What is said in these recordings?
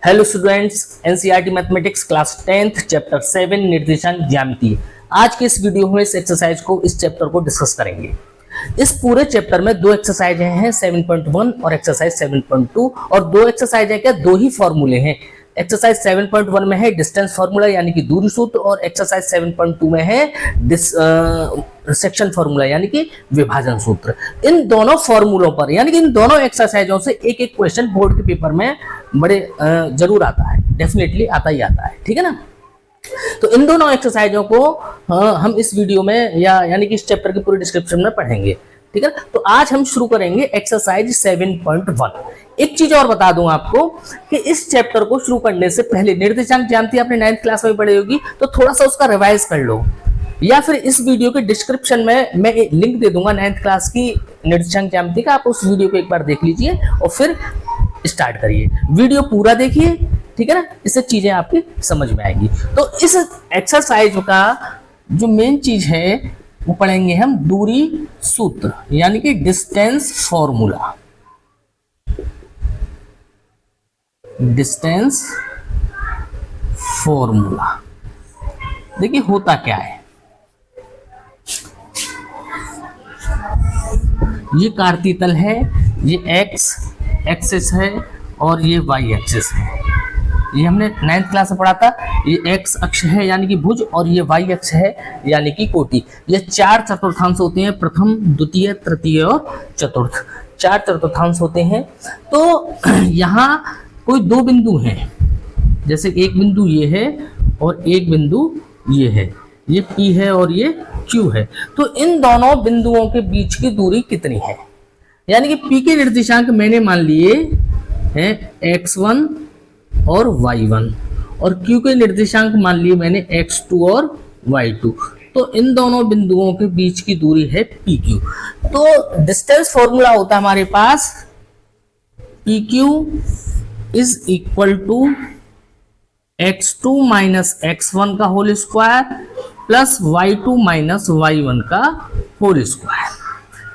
Hello students, NCERT mathematics class 10th chapter 7 निर्देशांक ज्यामिति। आज के इस वीडियो में इस चैप्टर को डिस्कस करेंगे। इस पूरे चैप्टर में दो एक्सरसाइज हैं 7.1 और एक्सरसाइज 7.2 और दो एक्सरसाइज है क्या, दो ही फॉर्मूले हैं। एक्सरसाइज 7.1 में है डिस्टेंस फार्मूला यानी कि दूरी सूत्र और एक्सरसाइज 7.2 में है सेक्शन फार्मूला यानी कि विभाजन सूत्र। इन दोनों फार्मूलों पर यानी कि इन दोनों एक्सरसाइजों से एक एक क्वेश्चन बोर्ड के पेपर में बड़े जरूर आता है, डेफिनेटली आता ही आता है, ठीक है ना। तो इन दोनों एक्सरसाइजों को हम इस वीडियो में यानी कि इस चैप्टर के पूरे डिस्क्रिप्शन में पढ़ेंगे, ठीक है। तो आज हम शुरू करेंगे एक्सरसाइज 7.1। एक चीज और बता दूं आपको कि इस चैप्टर को शुरू करने से पहले निर्देशांक ज्यामिति आपने 9th क्लास में पढ़ी होगी, तो थोड़ा सा उसका रिवाइज कर लो, या फिर इस वीडियो के डिस्क्रिप्शन में मैं एक लिंक दे दूंगा 9th क्लास की निर्देशांक ज्यामिति का। आप उस वीडियो को एक बार देख लीजिए और फिर स्टार्ट करिए। वीडियो पूरा देखिए, ठीक है ना, इससे चीजें आपकी समझ में आएंगी। तो इस एक्सरसाइज का जो मेन चीज है वो पढ़ेंगे हम दूरी सूत्र यानी कि डिस्टेंस फॉर्मूला। डिस्टेंस फॉर्मूला देखिए होता क्या है। ये कार्तीय तल है, ये एक्स एक्सिस है और ये वाई एक्सिस है। ये हमने 9th क्लास में पढ़ा था। ये एक्स अक्ष है यानी कि भुज और ये वाई अक्ष है यानी कि कोटि। ये चार चतुर्थांश होते हैं, प्रथम द्वितीय तृतीय और चतुर्थ, चार चतुर्थांश होते हैं। तो यहाँ कोई दो बिंदु हैं, जैसे एक बिंदु ये है और एक बिंदु ये है, ये P है और ये Q है। तो इन दोनों बिंदुओं के बीच की दूरी कितनी है, यानी कि P के निर्देशांक मैंने मान लिए हैं x1 और y1 और Q के निर्देशांक मान लिए मैंने x2 और y2। तो इन दोनों बिंदुओं के बीच की दूरी है PQ। तो डिस्टेंस फॉर्मूला होता है हमारे पास PQ is equal to x2 minus x1 का whole square plus y2 minus y1 का होल स्क्वायर,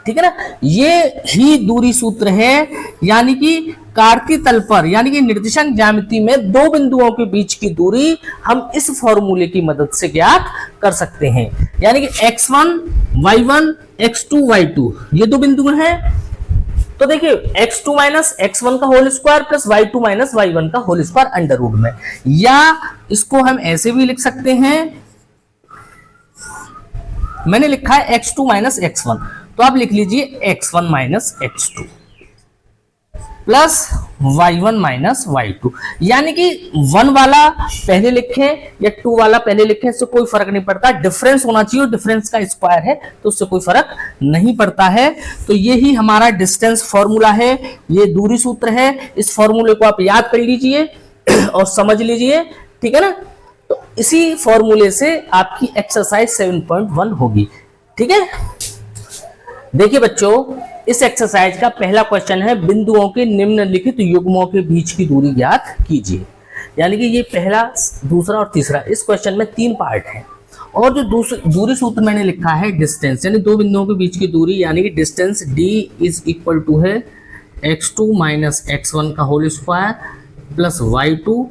ठीक है ना। ये ही दूरी सूत्र है, यानी कि कार्तीय तल पर यानी कि निर्देशांक ज्यामिति में दो बिंदुओं के बीच की दूरी हम इस फॉर्मूले की मदद से ज्ञात कर सकते हैं। यानी कि x1 y1 x2 y2 ये दो बिंदु हैं। तो देखिए x2 माइनस x1 का whole square plus y2 minus y1 का होल स्क्वायर अंडर रूट में, या इसको हम ऐसे भी लिख सकते हैं, मैंने लिखा है x2 माइनस x1, तो आप लिख लीजिए x1 minus x2 plus y1 minus y2। यानी कि 1 वाला पहले लिखे या 2 वाला पहले लिखे, इससे कोई फर्क नहीं पड़ता, डिफरेंस होना चाहिए। डिफरेंस का स्क्वायर है तो उससे कोई फर्क नहीं पड़ता है। तो ये ही हमारा डिस्टेंस फॉर्मूला है, ये दूरी सूत्र है। इस फॉर्मूले को आप याद कर लीजिए और समझ लीजिए, ठीक है ना। तो इसी फॉर्मूले से आपकी एक्सरसाइज 7.1 होगी, ठीक है। देखिए बच्चों, इस एक्सरसाइज का पहला क्वेश्चन है बिंदुओं के निम्नलिखित युग्मों के बीच की दूरी ज्ञात कीजिए। यानी कि ये पहला, दूसरा और तीसरा, इस क्वेश्चन में 3 पार्ट हैं। और जो दूरी सूत्र मैंने लिखा है डिस्टेंस यानी दो बिंदुओं के बीच की दूरी, यानी कि distance D is equal to है x2 माइनस x1 का whole square plus y2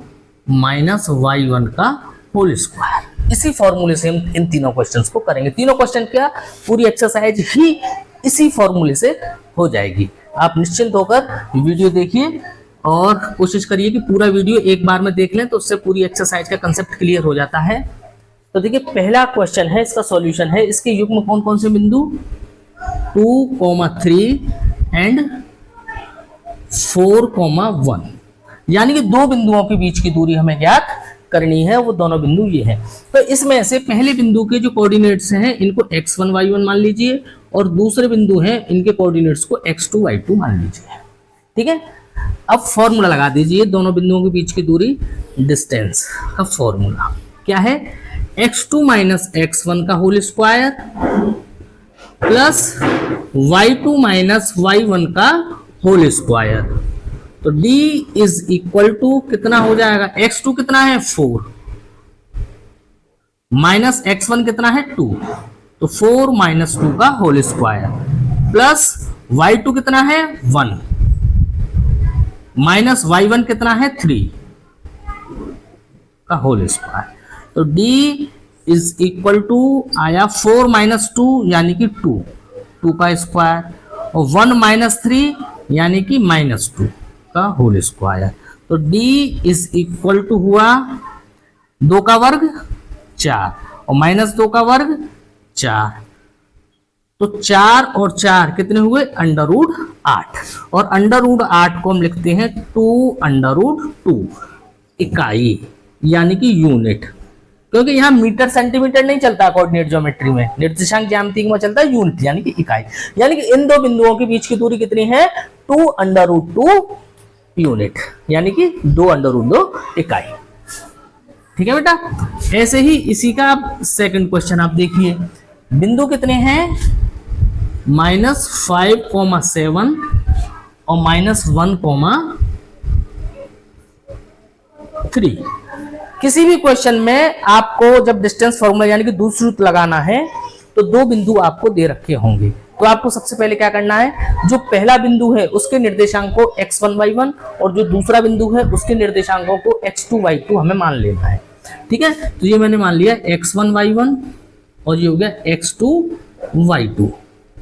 minus y1 का होल स्क्वायर। इसी फॉर्मूले से हम इन तीनों क्वेश्चंस को करेंगे। तीनों क्वेश्चन क्या, पूरी एक्सरसाइज ही इसी फॉर्मूले से हो जाएगी। आप निश्चिंत होकर वीडियो देखिए और कोशिश करिए कि पूरा वीडियो एक बार में देख लें, तो उससे पूरी एक्सरसाइज का कंसेप्ट क्लियर हो जाता है। तो देखिए पहला क्वेश्चन है, इसका सॉल्यूशन है। इसके युग्म कौन कौन से बिंदु 2, 3 एंड 4, 1, यानी कि दो बिंदुओं के बीच की दूरी हमें ज्ञात करनी है। वो दोनों बिंदु ये हैं। तो इसमें से पहले बिंदु के जो कोऑर्डिनेट्स हैं इनको x1 y1 मान लीजिए और दूसरे बिंदु हैं इनके कोऑर्डिनेट्स को x2 y2 मान लीजिए, ठीक है। अब फॉर्मूला लगा दीजिए दोनों बिंदुओं के बीच की दूरी। डिस्टेंस का फॉर्मूला क्या है, x2 माइनस x1 का whole square plus y2 minus y1 का होल स्क्वायर। तो D इज इक्वल टू कितना हो जाएगा, x2 कितना है 4 माइनस x1 कितना है 2, तो 4 माइनस 2 का होल स्क्वायर प्लस y2 कितना है 1 माइनस y1 कितना है 3, का होल स्क्वायर। तो d इज इक्वल टू आया 4 माइनस 2 यानी कि 2 का स्क्वायर, और 1 माइनस 3 यानी कि -2 का होल स्क्वायर। तो d इज इक्वल टू हुआ 2 का वर्ग 4 और -2 का वर्ग 4। तो 4 और 4 कितने हुए? √8, और √8 को हम लिखते हैं 2√2 इकाई यानी कि यूनिट, क्योंकि यहाँ मीटर सेंटीमीटर नहीं चलता कोऑर्डिनेट ज्योमेट्री में, निर्देशांक ज्यामिति में चलता है यूनिट यानी कि इकाई। यानी कि इन दो बिंदुओं के बीच की दूरी कितनी है? 2√2 यूनिट यानी कि 2√2 इकाई। ठीक है बेटा। ऐसे ही इसी का सेकंड क्वेश्चन आप देखिए, बिंदु कितने हैं? -5, 7 और -1,3। किसी भी क्वेश्चन में आपको जब डिस्टेंस फॉर्मूला यानी कि दूरी सूत्र लगाना है तो दो बिंदु आपको दे रखे होंगे। तो आपको सबसे पहले क्या करना है, जो पहला बिंदु है उसके निर्देशांक को x1 y1 और जो दूसरा बिंदु है उसके निर्देशांकों को x2 y2 हमें मान लेना है। ठीक है, तो ये मैंने मान लिया x1 y1 और ये हो गया x2 y2।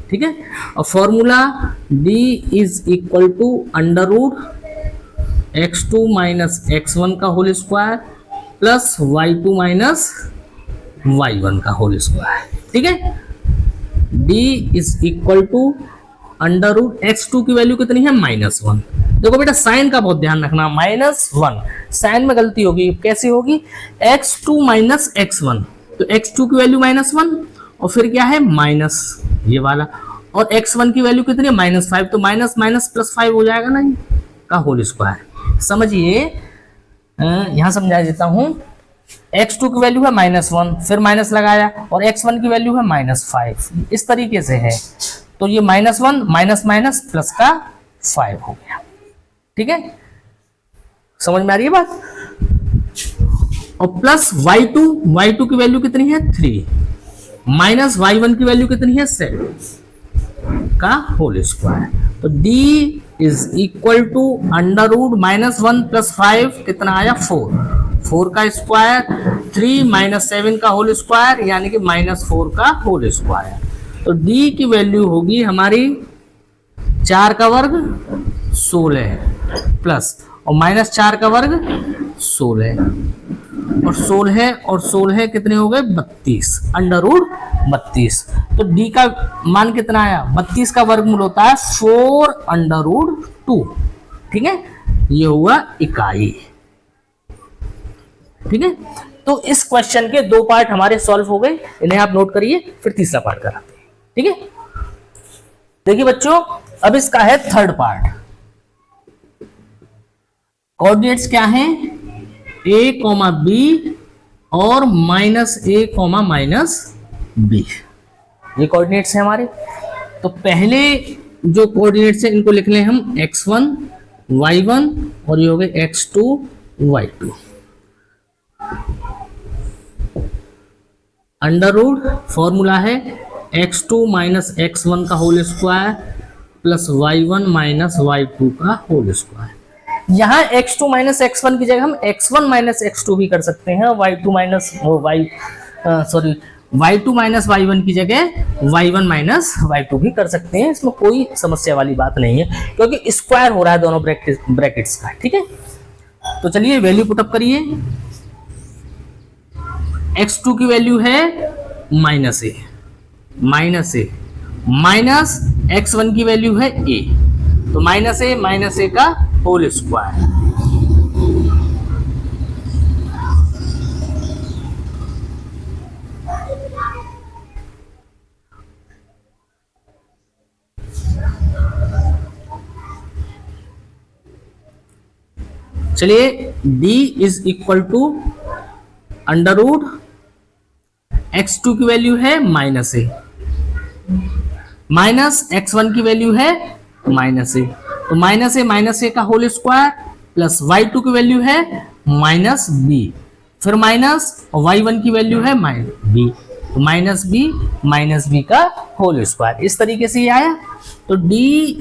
ठीक है, और formula d is equal to √x2 minus x1 का whole square plus y2 minus y1 का होल स्क्वायर। ठीक है, d is equal to √x2 की वैल्यू कितनी है? -1। देखो बेटा साइन का बहुत ध्यान रखना, -1 साइन में गलती होगी। कैसे होगी? x2 माइनस x1, तो x2 की वैल्यू -1 और फिर क्या है माइनस ये वाला, और x1 की वैल्यू कितनी है? -5, तो माइनस माइनस प्लस 5 हो जाएगा ना, ये का होल स्क्वायर। समझिए, यहां समझा देता हूं। x2 की वैल्यू है -1, फिर माइनस लगाया, और x1 की वैल्यू है -5, इस तरीके से है। तो ये -1 माइनस माइनस प्लस का 5 हो गया। ठीक है, समझ में आ रही है बात? और प्लस y2 की वैल्यू कितनी है? 3, माइनस y1 की वैल्यू कितनी है? 7 का होल स्क्वायर। तो d is equal to √-1 plus 5 कितना आया? 4 का स्क्वायर, 3 माइनस 7 का होल स्क्वायर यानी कि -4 का होल स्क्वायर। तो d की वैल्यू होगी हमारी 4 का वर्ग 16 प्लस और -4 का वर्ग 16 और 16 कितने हो गए? 32, √32। तो d का मान कितना आया? 32 का वर्गमूल होता है 4√2। ठीक है, ये हुआ इकाई। ठीक है, तो इस क्वेश्चन के 2 पार्ट हमारे सॉल्व हो गए, इन्हें आप नोट करिए, फिर तीसरा पार्ट कराते हैं। ठीक है, देखिए बच्चों, अब इसका है थर्ड पार्ट। कोऑर्डिनेट्स क्या हैं? a, b और -a, -b, ये कोऑर्डिनेट्स हैं हमारे। तो पहले जो कोऑर्डिनेट्स हैं इनको लिख लें हम x1 y1 और ये हो गए x2 y2। अंडर फॉर्मूला है x2 माइनस x1 का whole square plus y1 minus y2 का होल स्क्वायर। यहाँ x2 माइनस x1 की जगह हम x1 माइनस x2 भी कर सकते हैं, y2 माइनस y1 की जगह y1 माइनस y2 भी कर सकते हैं। इसमें कोई समस्या वाली बात नहीं है, क्योंकि स्क्वायर हो रहा है दोनों ब्रैकेट्स का। ठीक है, तो चलिए वैल्यू पुटअप करिए। x2 की वैल्यू है -a, माइनस x1 की वैल्यू है a, तो -a का होल स्क्वायर। चलिए d is equal to √x2 की वैल्यू है -a, माइनस x1 की वैल्यू है -a, तो -a का होल स्क्वायर प्लस y2 की वैल्यू है -b, फिर माइनस y1 की वैल्यू है -b, तो -b का होल स्क्वायर। इस तरीके से ये आया। तो d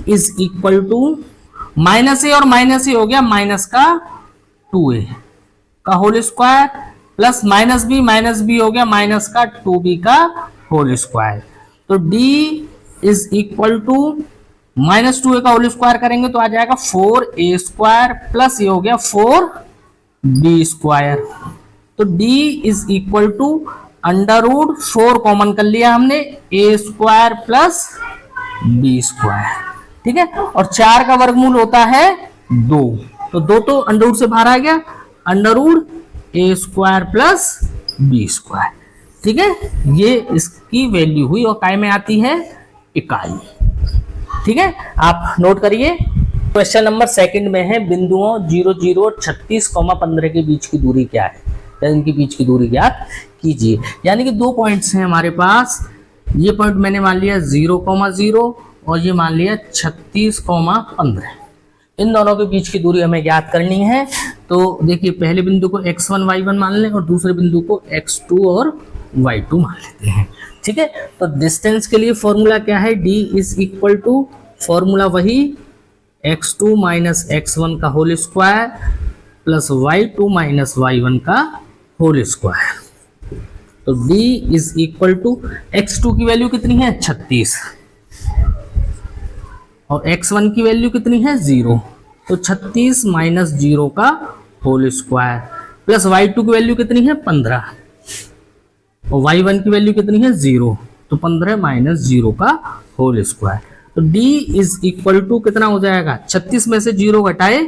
is equal to -a और -a हो गया माइनस का 2a, का whole square plus minus B हो गया माइनस का 2b का होल स्क्वायर। तो d is equal to minus 2a का होल स्क्वायर करेंगे तो आ जाएगा 4a स्क्वायर प्लस ये हो गया 4b स्क्वायर। तो d is equal to under root 4 common कर लिया हमने a square plus b square, ठीक है। और 4 का वर्गमूल होता है 2, तो 2 तो अंडर रूट से बाहर आ गया, under root a square plus b square, ठीक है। ये इसकी वैल्यू हुई और काय में आती है इकाई, ठीक है। आप नोट करिए। क्वेश्चन नंबर सेकंड में है बिंदुओं 0 0 और 36, 15 के बीच की दूरी क्या है, या इनके बीच की दूरी ज्ञात कीजिए। यानी कि 2 पॉइंट्स हैं हमारे पास, ये पॉइंट मैंने मान लिया 0,0 और ये मान लिया 36,15। इन दोनों के बीच की दूरी हमें ज्ञात करनी है। तो देखिए पहले बिंदु को x1 y1 मान लें और दूसरे बिंदु को x2 और y2 मान लेते हैं, ठीक है। तो डिस्टेंस के लिए फॉर्मूला क्या है, d is equal to formula वही x2 माइनस x1 का whole square plus y2 minus y1 का होल स्क्वायर। तो d is equal to x2 की वैल्यू कितनी है 36 और x1 की वैल्यू कितनी है 0, तो 36 माइनस 0 का होल स्क्वायर प्लस y2 की वैल्यू कितनी है 15 और y1 की वैल्यू कितनी है 0, तो 15 माइनस 0 का होल स्क्वायर। तो d इज इक्वल टू कितना हो जाएगा, 36 में से 0 घटाए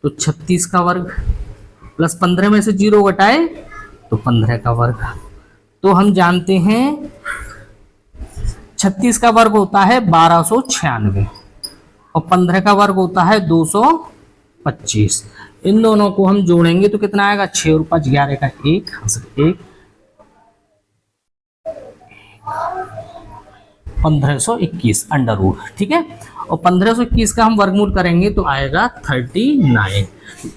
तो 36 का वर्ग प्लस 15 में से 0 घटाए तो 15 का वर्ग। तो हम जानते हैं 36 का वर्ग होता है 1296 और 15 का वर्ग होता है 225। इन दोनों को हम जोड़ेंगे तो कितना आएगा, 6 और 5 11 का 1 1521 अंडर रूट, ठीक है। और 1521 का हम वर्गमूल करेंगे तो आएगा 39।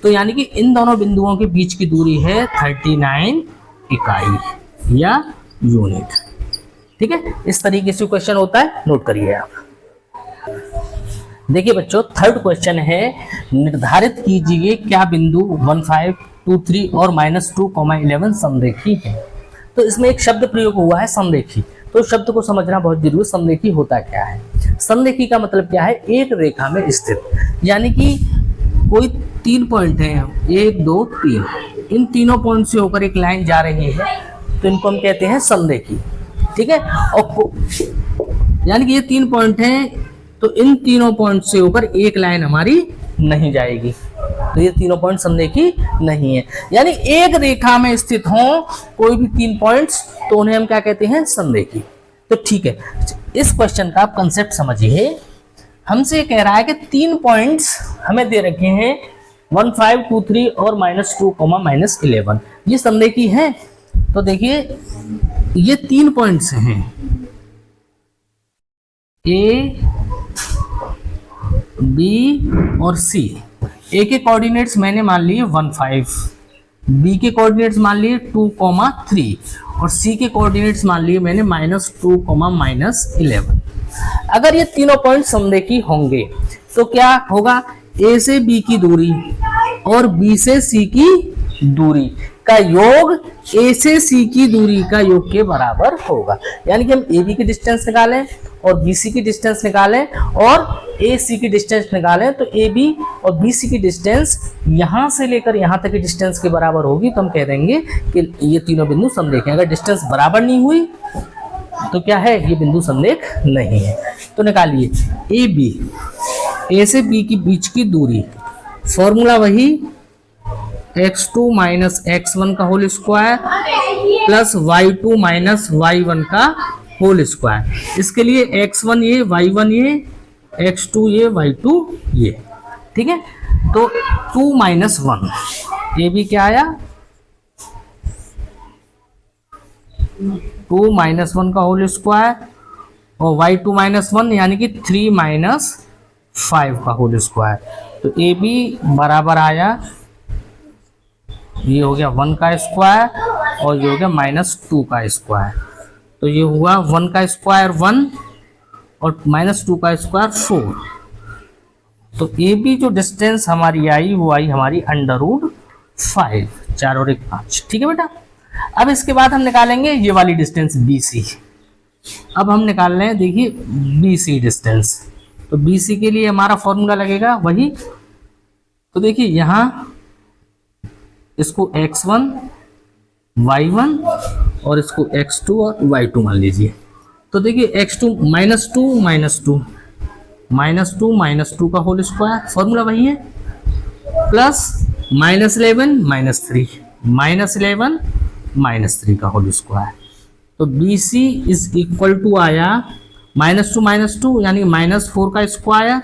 तो यानी कि इन दोनों बिंदुओं के बीच की दूरी है 39 इकाई या यूनिट, ठीक है। इस तरीके से क्वेश्चन होता है, नोट करिए आप। देखिए बच्चों थर्ड क्वेश्चन है, निर्धारित कीजिए क्या बिंदु 1 5 2 3 और -2, 11 समरेखी है। तो इसमें एक शब्द प्रयोग हुआ है समरेखी, तो शब्द को समझना बहुत जरूरी है। समरेखी होता क्या है, समरेखी का मतलब क्या है, एक रेखा में स्थित, यानी कि कोई 3 पॉइंट हैं 1 2 3, इन तीनों पॉइंट से होकर एक लाइन जा रही है तो इनको हम कहते हैं समरेखी, ठीक है। और यानी कि ये 3 पॉइंट हैं तो इन तीनों पॉइंट से होकर एक लाइन हमारी नहीं जाएगी, तो ये तीनों पॉइंट समरेखी नहीं है। यानी एक रेखा में स्थित हो कोई भी 3 पॉइंट्स तो उन्हें हम क्या कहते हैं, समरेखी। तो ठीक है, इस क्वेश्चन का आप कंसेप्ट समझिए। हमसे कह रहा है कि 3 पॉइंट्स हमें दे रखे हैं 1 5 2 3 और -2, -11, ये समरेखी है। तो देखिए ये 3 पॉइंट्स हैं ए बी और सी। ए के कोऑर्डिनेट्स मैंने मान लिए 1 5, बी के कोऑर्डिनेट्स मान लिए 2, 3 और सी के कोऑर्डिनेट्स मान लिए मैंने -2, -11। अगर ये तीनों पॉइंट समरेखी होंगे तो क्या होगा, ए से बी की दूरी और बी से सी की दूरी का योग ए से सी की दूरी का योग के बराबर होगा। यानी कि हम ए बी की डिस्टेंस निकालें और बी सी की डिस्टेंस निकालें और ए सी की डिस्टेंस निकालें तो ए बी और बी सी की डिस्टेंस यहाँ से लेकर यहाँ तक की डिस्टेंस के बराबर होगी, तो हम कह देंगे कि ये तीनों बिंदु समरेख हैं। अगर डिस्टेंस बराबर नहीं हुई तो क्या है, ये बिंदु समरेख नहीं है। तो निकालिए ए बी, ए से बी की बीच की दूरी, फॉर्मूला वही x2 माइनस x1 का whole square plus y2 minus y1 का होल स्क्वायर। इसके लिए x1 ये, y1 ये, x2 ये, y2 ये, ठीक है। तो 2 माइनस 1, ये भी क्या आया 2 माइनस 1 का होल स्क्वायर और y2 माइनस 1 यानी कि 3 माइनस 5 का होल स्क्वायर। तो ए बी बराबर आया, ये हो गया 1 का स्क्वायर और ये हो गया -2 का स्क्वायर। तो ये हुआ 1 का स्क्वायर 1 और -2 का स्क्वायर 4। तो ए बी जो डिस्टेंस हमारी आई वो आई हमारी अंडर रूट 5, 4 और 1 5। ठीक है बेटा। अब इसके बाद हम निकालेंगे ये वाली डिस्टेंस BC। अब हम निकाल रहे हैं, देखिए BC डिस्टेंस। तो BC के लिए हमारा फॉर्मूला लगेगा वही। तो देखिए यहाँ इसको x1 y1 और इसको x2 और y2 मान लीजिए। तो देखिए x2 -2 का होल स्क्वायर, फॉर्मूला वही है, प्लस -11 -3 का होल स्क्वायर। तो BC इज इक्वल टू आया -2 यानी कि -4 का स्क्वायर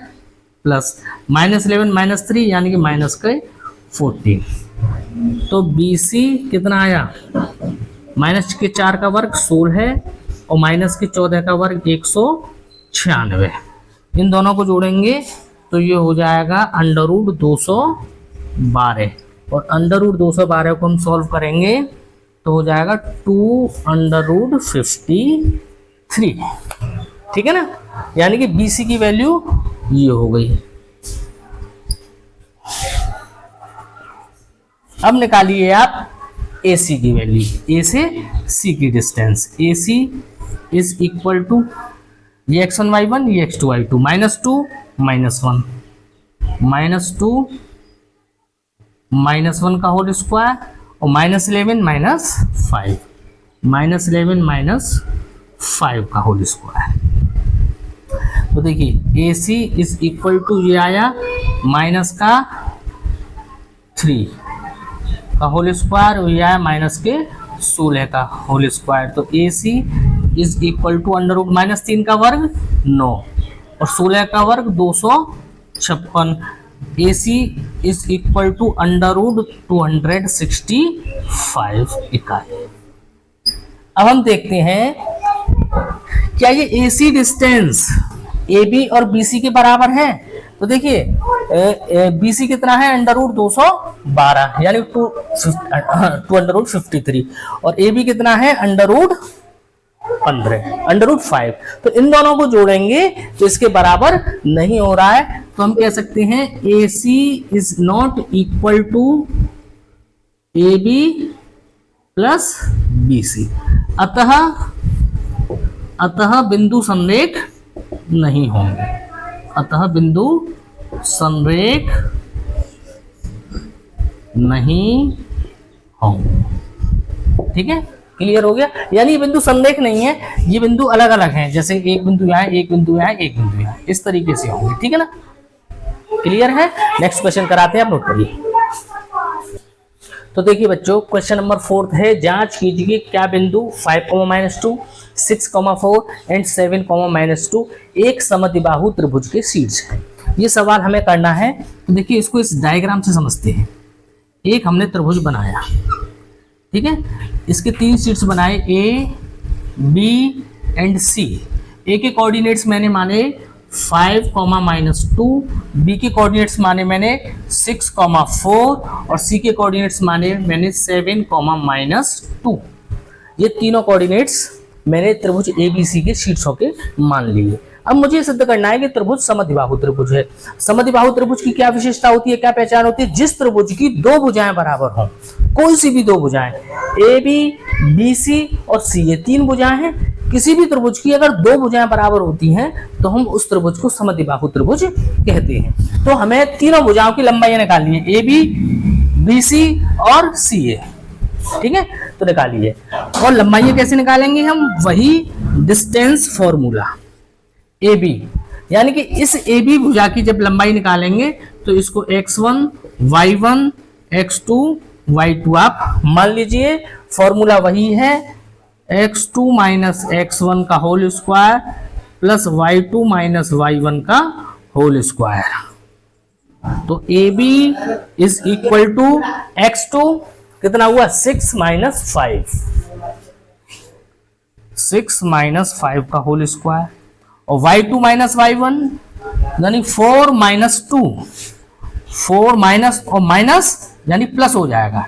प्लस -11 -3 यानी कि -14। तो BC कितना आया, -4 का वर्ग 16 है और -14 का वर्ग 196। इन दोनों को जोड़ेंगे तो ये हो जाएगा √212 और √212 को हम सॉल्व करेंगे तो हो जाएगा 2√53। ठीक है ना, यानी कि BC की वैल्यू ये हो गई। अब निकालिए आप AC की वैल्यू, A से C की distance. AC is equal to ये x1 y1 ये x2 y2, -2 -1 का होल स्क्वायर और -11 -5 का होल स्क्वायर। तो देखिए AC इज इक्वल टू ये आया -3 का होल स्क्वायर और ये आया -16 का होल स्क्वायर। तो AC इज इक्वल टू √-3 का वर्ग 9 और 16 का वर्ग 256। AC इज इक्वल टू √265 इकाई। अब हम देखते हैं क्या ये AC डिस्टेंस AB और BC के बराबर है। तो देखिए BC कितना है, √212 यानी 2√53 और AB कितना है √5। तो इन दोनों को जोड़ेंगे तो इसके बराबर नहीं हो रहा है, तो हम कह सकते हैं AC is not equal to AB प्लस BC। अतः बिंदु संरेख नहीं होंगे, ठीक है, क्लियर हो गया। यानी ये बिंदु संरेख नहीं है, ये बिंदु अलग अलग हैं, जैसे एक बिंदु यहाँ, एक बिंदु यहाँ, एक बिंदु यहाँ, इस तरीके से होंगे। ठीक है ना, क्लियर है। नेक्स्ट क्वेश्चन कराते हैं, आप नोट करिए। तो देखिए बच्चों, क्वेश्चन नंबर 4 है, जांच कीजिए क्या बिंदु 5, -2, 6, 4 एंड 7, -2 एक समद्विबाहु त्रिभुज के शीर्ष है। ये सवाल हमें करना है। तो देखिए इसको इस डायग्राम से समझते हैं। एक हमने त्रिभुज बनाया, ठीक है, इसके 3 शीर्ष बनाए A, B and C। A के कोऑर्डिनेट्स मैंने माने 5, -2, B के कोऑर्डिनेट्स माने मैंने 6, 4 और C के कोऑर्डिनेट्स माने मैंने 7, -2। ये तीनों कोऑर्डिनेट्स मैंने त्रिभुज ABC के शीर्षों के मान लिए। अब मुझे सिद्ध करना है कि त्रिभुज समद्विबाहु त्रिभुज है। समद्विबाहु त्रिभुज की क्या विशेषता होती है, क्या पहचान होती है? जिस त्रिभुज की 2 भुजाएं बराबर हों, कोई सी भी 2 भुजाएं, AB, BC और C, ये 3 भुजाएं हैं। किसी भी त्रिभुज की अगर 2 भुजाएं बराबर होती हैं तो हम उस त्रिभुज को समद्विबाहु त्रिभुज कहते हैं। तो हमें तीनों भुजाओं की लंबाई निकालनी है, AB, BC और CA। ठीक है, तो निकालिए। और लंबाई कैसे निकालेंगे हम? वही डिस्टेंस फॉर्मूला AB, यानी कि इस AB भुजा की जब लंबाई निकालेंगे तो इसको x1 y1 x2 y2 आप मान लीजिए। फॉर्मूला वही है x2 - x1 का whole square plus y2 - y1 का होल स्क्वायर। तो AB is equal to x2 कितना हुआ, 6 - 5 का होल स्क्वायर और y2 - y1 यानी 4 - 2, 4 माइनस और माइनस यानी प्लस हो जाएगा।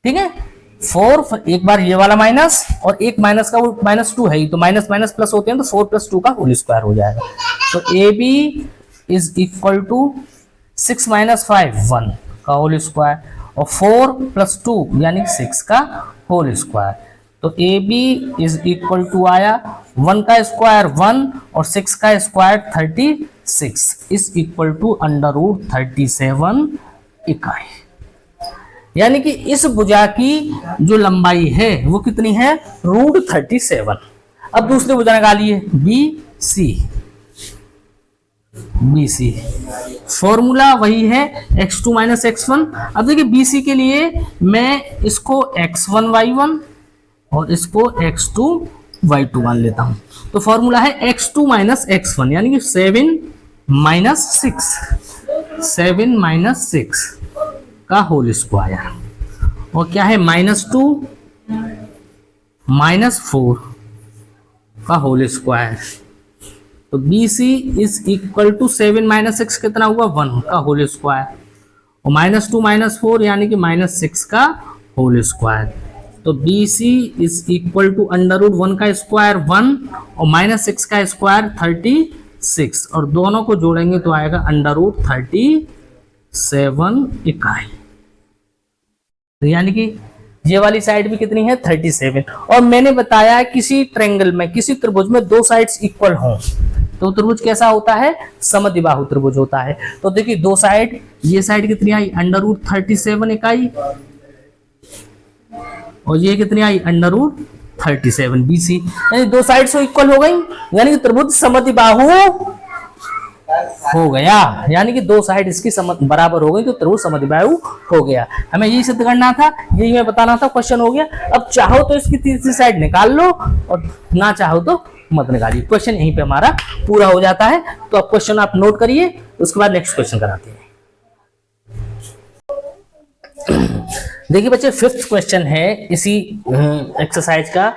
ठीक है, 4 एक बार ये वाला माइनस और एक माइनस का वो -2 है ही, तो माइनस माइनस प्लस होते हैं तो 4 + 2 का होल स्क्वायर हो जाएगा। तो AB इज इक्वल टू 6 - 5 1 का होल स्क्वायर, और 4 + 2 यानी 6 का होल स्क्वायर। तो A B is equal to आया 1 का स्क्वायर 1 और 6 का स्क्वायर 36 इज इक्वल टू √37 इकाई। यानी कि इस भुजा की जो लंबाई है वो कितनी है, √37। अब दूसरी भुजा निकालिए बी सी, फॉर्मूला वही है x2 - x1। अब देखिए BC के लिए मैं इसको x1 y1 और इसको x2 y2 मान लेता हूं। तो फॉर्मूला है x2 - x1 यानी कि 7 - 6 का होल स्क्वायर, और क्या है -2 - 4 का होल स्क्वायर। तो BC इज इक्वल टू 7 - 6 कितना हुआ, 1 का होल स्क्वायर, और -2 - 4 यानी कि -6 का होल स्क्वायर। तो BC इज इक्वल टू √1 का स्क्वायर 1 और -6 का स्क्वायर 36, और दोनों को जोड़ेंगे तो आएगा √37 इकाई। तो यानी कि ये वाली साइड भी कितनी है, 37। और मैंने बताया किसी ट्रायंगल में, किसी त्रिभुज में दो साइड्स इक्वल हों तो त्रिभुज कैसा होता है, समद्विबाहु त्रिभुज होता है। तो देखिए दो साइड, ये साइड कितनी आई, √37 इकाई, और ये कितनी आई, √37 BC। यानी दो साइड से इक्वल हो गई, यानी कि त्रिभुज समद्विबाहु हो गया। यानी कि दो साइड इसकी बराबर हो गई तो त्रिभुज समद्विबाहु हो गया। हमें यही सिद्ध करना था, यही मैं बताना था, क्वेश्चन हो गया। अब चाहो तो इसकी तीसरी साइड निकाल लो और ना चाहो तो मत निकालिए। क्वेश्चन यहीं पे हमारा पूरा हो जाता है। तो अब क्वेश्चन आप नोट करिए, उसके बाद नेक्स्ट क्वेश्चन कराते हैं। देखिए बच्चे, 5th क्वेश्चन है इसी एक्सरसाइज का,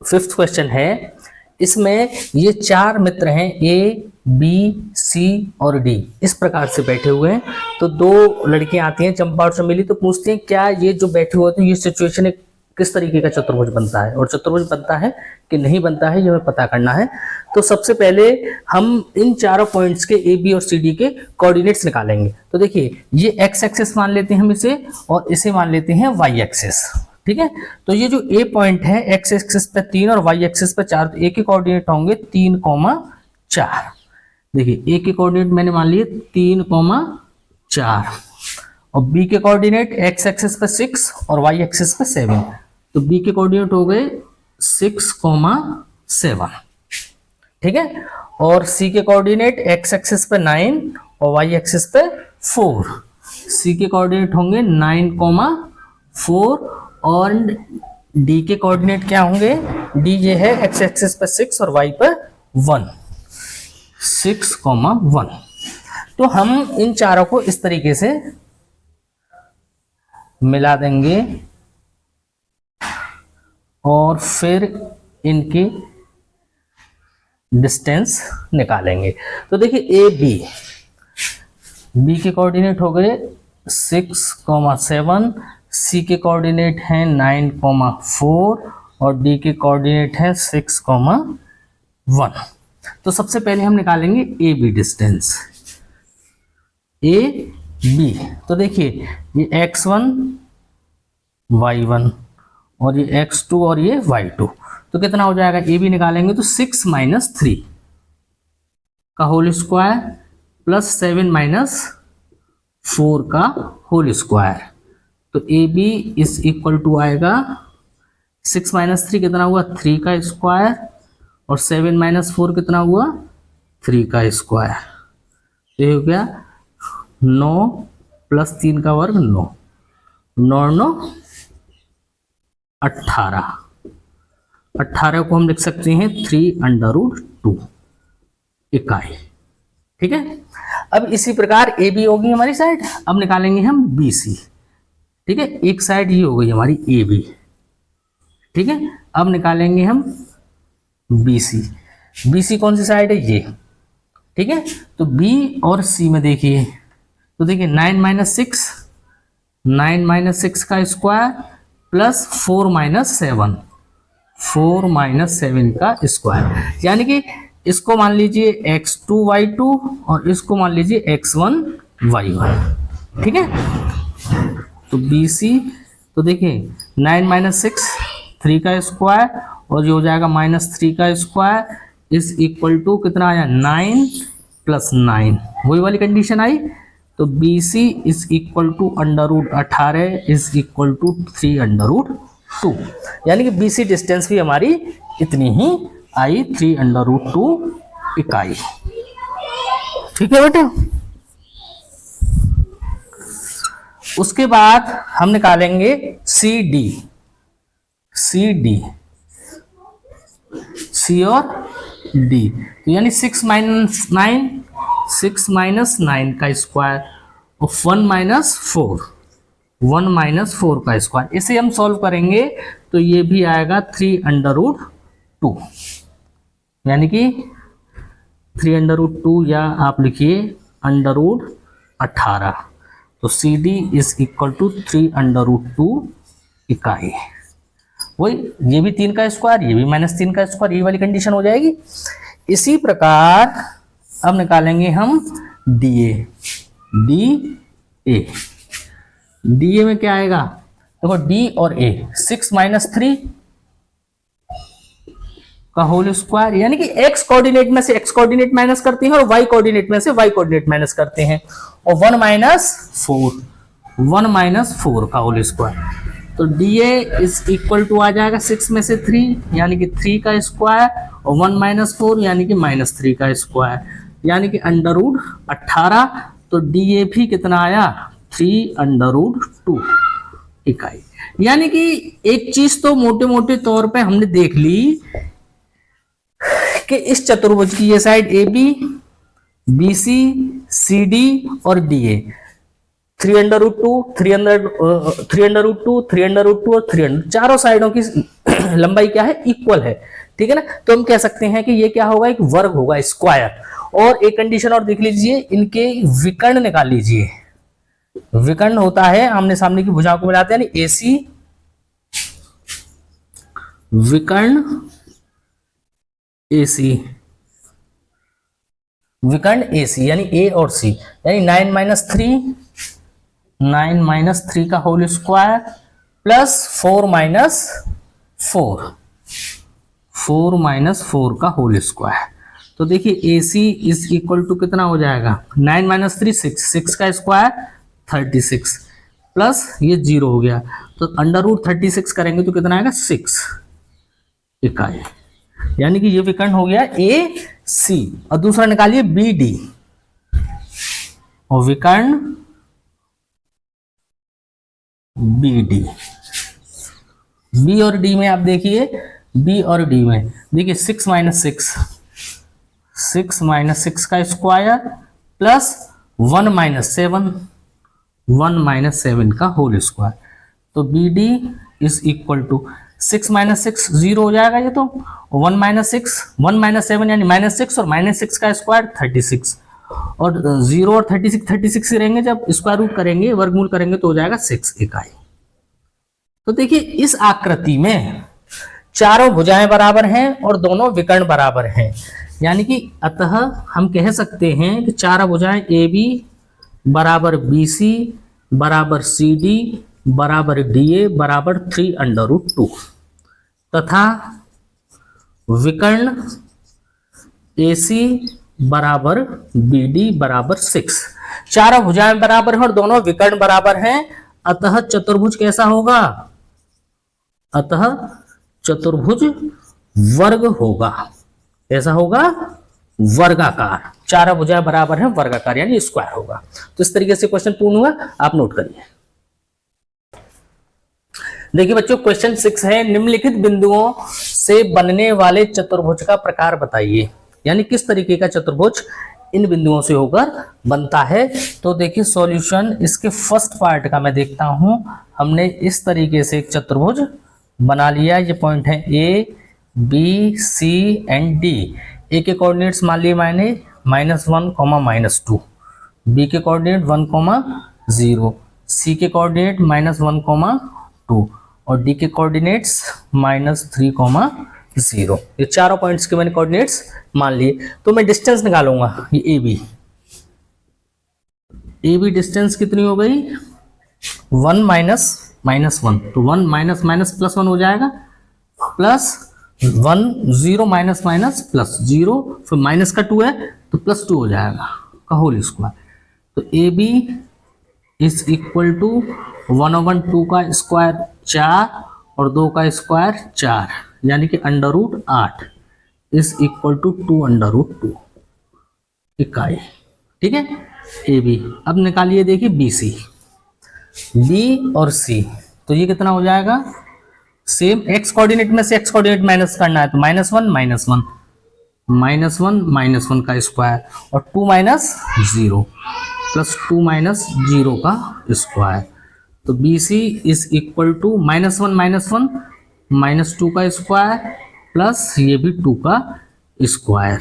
5th क्वेश्चन है। इसमें ये 4 मित्र हैं A, B, C और D, इस प्रकार से बैठे हुए हैं। तो 2 लड़कियां आती हैं चंपा और चमेली, तो पूछती हैं क्या ये जो बैठे हुए हैं ये सिचुएशन किस तरीके का चतुर्भुज बनता है, और चतुर्भुज बनता है कि नहीं बनता है ये हमें पता करना है। तो सबसे पहले हम इन चारों पॉइंट्स के A, B और C, D के कोऑर्डिनेट्स निकालेंगे। तो देखिए ये x एक्सिस मान लेते हैं हम इसे, और इसे मान लेते हैं y एक्सिस। ठीक है, तो ये जो A पॉइंट है x एक्सिस पे 3 और y एक्सिस पे 4, तो A के कोऑर्डिनेट होंगे 3, 4। देखिए A के कोऑर्डिनेट मैंने मान लिए 3, 4, और B के कोऑर्डिनेट x एक्सिस पे 6 और y एक्सिस पे 7, तो B के कोऑर्डिनेट हो गए 6, 7। ठीक है, और C के कोऑर्डिनेट x एक्सिस पे 9 और y एक्सिस पे 4, C के कोऑर्डिनेट होंगे 9, 4, और D के कोऑर्डिनेट क्या होंगे, D ये है x एक्सिस पे 6 और y पे 1, 6, 1। तो हम इन चारों को इस तरीके से मिला देंगे और फिर इनकी डिस्टेंस निकालेंगे। तो देखिए B के कोऑर्डिनेट हो गए 6, 7, C के कोऑर्डिनेट हैं 9, 4 और D के कोऑर्डिनेट है 6, 1। तो सबसे पहले हम निकालेंगे AB डिस्टेंस, AB। तो देखिए ये x1, y1 और ये x2 और ये y2, तो कितना हो जाएगा, AB निकालेंगे तो 6 - 3 का होल स्क्वायर प्लस 7 - 4 का होल स्क्वायर। तो AB इज इक्वल टू आएगा 6 - 3 कितना हुआ, 3 का स्क्वायर, और 7 - 4 कितना हुआ, 3 का स्क्वायर। तो ये हो गया 9 + 3 का वर्ग 9, 9, 9, 18। 18 को हम लिख सकते हैं 3√2 इकाई। ठीक है, अब इसी प्रकार AB होगी हमारी साइड। अब निकालेंगे हम BC। ठीक है, एक साइड ये हो गई हमारी AB। ठीक है, अब निकालेंगे हम BC। BC कौन सी साइड है, ये। ठीक है, तो B और C में देखिए, तो देखिए 9 - 6, 9 - 6 का स्क्वायर प्लस 4 - 7, 4 - 7 का स्क्वायर। यानी कि इसको मान लीजिए x2 y2 और इसको मान लीजिए x1 y1, ठीक है। तो BC, तो देखिए 9 माइनस 6 3 का स्क्वायर, और ये हो जाएगा -3 का स्क्वायर इज इक्वल टू कितना आया 9 + 9, वही वाली कंडीशन आई। तो BC is equal to √18 is equal to 3√2, यानी कि BC डिस्टेंस भी हमारी इतनी ही आई 3√2 इकाई, ठीक है बेटा। उसके बाद हम निकालेंगे CD, C और D, तो यानी 6 माइनस 9 का स्क्वायर और 1 - 4 का स्क्वायर, इसे हम सॉल्व करेंगे तो ये भी आएगा 3√2, यानी कि 3√2 या आप लिखिए √18, तो CD इज इक्वल टू 3√2 इकाई। वही, ये भी 3 का स्क्वायर, ये भी -3 का स्क्वायर, ये वाली कंडीशन हो जाएगी। इसी प्रकार अब निकालेंगे हम DA में क्या आएगा, देखो D और A 6 - 3 का होल स्क्वायर, यानी कि x कोऑर्डिनेट में से x कोऑर्डिनेट माइनस करते हैं और y कोऑर्डिनेट में से y कोऑर्डिनेट माइनस करते हैं, और 1 - 4 का होल स्क्वायर। तो DA इज इक्वल टू आ जाएगा 6 में से 3 यानी कि 3 का स्क्वायर, और 1 - 4 यानी कि -3 का स्क्वायर, यानी कि √18। तो DA भी कितना आया 3√2 इकाई। यानी कि एक चीज तो मोटे मोटे तौर पे हमने देख ली कि इस चतुर्भुज की ये साइड AB, BC, CD और DA 3√2 और 300, चारों साइडों की लंबाई क्या है, इक्वल है, ठीक है ना। तो हम कह सकते हैं कि ये क्या होगा, एक वर्ग होगा, स्क्वायर। और एक कंडीशन और देख लीजिए, इनके विकर्ण निकाल लीजिए। विकर्ण होता है आमने सामने की भुजाओं को मिलाते हैं, यानी AC विकर्ण AC, विकर्ण AC यानी A और C, यानी 9 - 3 का होल स्क्वायर प्लस 4 - 4 का होल स्क्वायर। तो देखिए AC इज इक्वल टू कितना हो जाएगा, 9 - 3 6 का स्क्वायर 36 प्लस ये 0 हो गया, तो √36 करेंगे तो कितना आएगा 6 इकाई, यानी कि ये विकर्ण हो गया AC। और दूसरा निकालिए BD, और विकर्ण BD। B और D में आप देखिए, B और D में देखिए 6 - 6 का स्क्वायर प्लस 1 - 7 का होल स्क्वायर। तो BD इज इक्वल टू 6 - 6 0 हो जाएगा ये तो, 1 - 7 यानी -6 और -6 का स्क्वायर 36, और 0 और 36 से रहेंगे, जब स्क्वायर रूट करेंगे वर्गमूल करेंगे तो हो जाएगा 6 इकाई। तो देखिए इस आकृति में चारों भुजाएं बराबर हैं और दोनों विकर्ण बराबर हैं, यानी कि अतः हम कह सकते हैं कि चारों भुजाएं AB बराबर BC बराबर CD बराबर DA बराबर 3√2 तथा विकर्ण AC बराबर BD बराबर 6। चारों भुजाएं बराबर हैं और दोनों विकर्ण बराबर हैं, अतः चतुर्भुज कैसा होगा, अतः चतुर्भुज वर्ग होगा। ऐसा होगा वर्गाकार, चारों भुजाएं बराबर हैं, वर्गाकार यानी स्क्वायर होगा। तो इस तरीके से क्वेश्चन पूर्ण हुआ, आप नोट करिए। देखिए बच्चों क्वेश्चन 6 है, निम्नलिखित बिंदुओं से बनने वाले चतुर्भुज का प्रकार बताइए, यानी किस तरीके का चतुर्भुज इन बिंदुओं से होकर बनता है। तो देखिए सॉल्यूशन इसके फर्स्ट पार्ट का मैं देखता हूं। हमने इस तरीके से एक चतुर्भुज बना लिया, ये पॉइंट है A B C and D। A के कोऑर्डिनेट्स मान लिए मैंने -1, -2, B के कोऑर्डिनेट 1, 0, C के कोऑर्डिनेट -1, 2 और D के कोऑर्डिनेट्स -3, 0। ये चारों पॉइंट्स के मैंने कोऑर्डिनेट्स मान लिए। तो मैं डिस्टेंस निकालूंगा, ये AB ए बी डिस्टेंस कितनी हो गई, 1 माइनस माइनस 1, तो 1 माइनस माइनस प्लस 1 हो जाएगा, प्लस 1 0 माइनस माइनस प्लस 0, फिर माइनस का 2 है तो प्लस 2 हो जाएगा का होल स्क्वायर। तो A B is equal to 1/2 का स्क्वायर 4 और 2 का स्क्वायर 4, यानी कि √8 इज इक्वल टू 2/2 इकाई। ठीक है, ए बी। अब निकालिए, देखिए बी सी, बी और सी, तो ये कितना हो जाएगा, सेम एक्स कोऑर्डिनेट में से एक्स कोऑर्डिनेट माइनस करना है, तो -1 -1 -1 -1 का स्क्वायर और 2 माइनस 0 प्लस 2 माइनस 0 का स्क्वायर। तो B C is equal to -1 -2 का स्क्वायर प्लस ये भी 2 का स्क्वायर।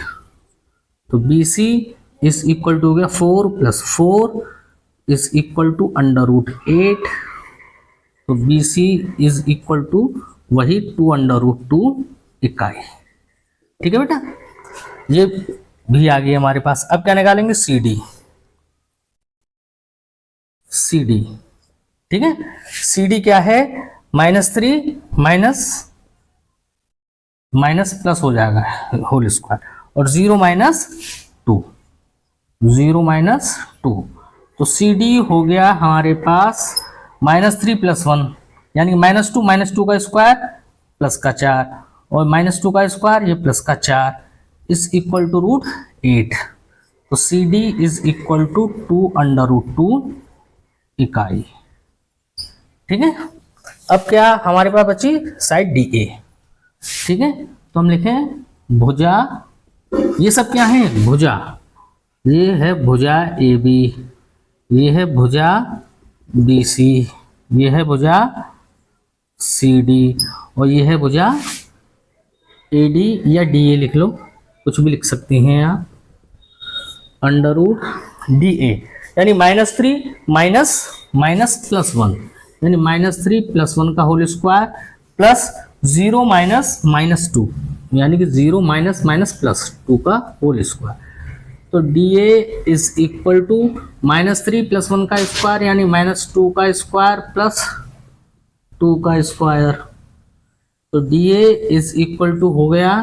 तो B C is equal to हो गया 4 + 4 इज इक्वल टू √8। तो B C is equal to वही 2/2 इकाई। ठीक है बेटा, ये भी आ गई हमारे पास। अब क्या निकालेंगे, सी डी। सी डी, ठीक है, सी डी क्या है, -3 माइनस प्लस हो जाएगा होल स्क्वायर और 0 -2, 0 -2। तो सी डी हो गया हमारे पास -3 + 1, यानी कि -2 का स्क्वायर प्लस का 4 और -2 का स्क्वायर ये प्लस का 4 इज इक्वल टू √8। तो C D is equal to 2/2 इकाई। ठीक है, अब क्या हमारे पास बची साइड डी ए। ठीक है, तो हम लिखें भुजा, ये सब क्या है, भुजा, ये है भुजा ए बी, ये है भुजा बी सी, ये है भुजा सी डी और ये है भुजा ए डी या डी ए, लिख लो, कुछ भी लिख सकते हैं आप, √DA, यानी -3 माइनस प्लस 1, यानी -3 + 1 का होल स्क्वायर प्लस 0 -2, यानी कि 0 माइनस +2 का होल स्क्वायर। तो DA इज इक्वल टू -3 + 1 का स्क्वायर, यानी -2 का स्क्वायर प्लस 2 का स्क्वायर। तो DA इज इक्वल टू हो गया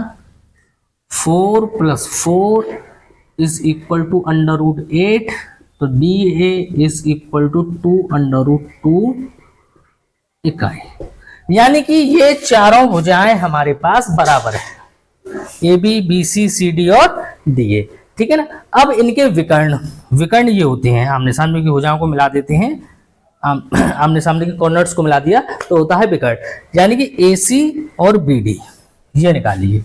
4 + 4 इज इक्वल टू √8। तो DA इज इक्वल टू 2/2 इकाई, यानी कि ये चारों भुजाएं हमारे पास बराबर है, A B B C C D और डी ए। ठीक है ना। अब इनके विकर्ण ये होते हैं, आमने सामने की भुजाओं को मिला देते हैं, आमने सामने के कॉर्नर्स को मिला दिया तो होता है विकर्ण, यानी कि ए सी और बी डी, ये निकालिए।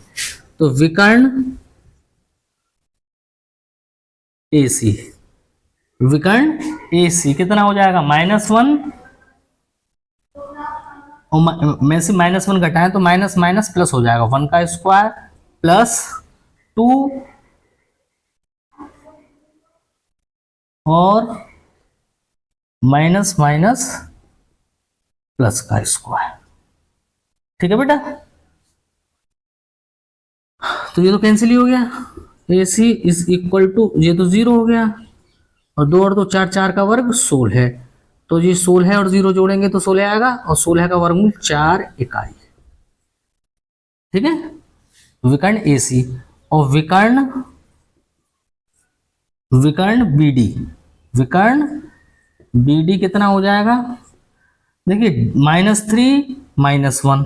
तो विकर्ण ए सी, विकर्ण ए सी कितना हो जाएगा, -1 और में से -1 घटाएं तो माइनस माइनस प्लस हो जाएगा, 1 का स्क्वायर प्लस 2 और माइनस माइनस प्लस का स्क्वायर। ठीक है बेटा, तो ये तो कैंसिल ही हो गया, ए सी इज इक्वल टू, ये तो 0 हो गया और 2 और 2 4, 4 का वर्ग 16 है, तो ये 16 और 0 जोड़ेंगे तो 16 आएगा और 16 का वर्गमूल 4 इकाई। ठीक है, विकर्ण ए सी और विकर्ण बी डी, विकर्ण बी डी कितना हो जाएगा, देखिए -3 -1,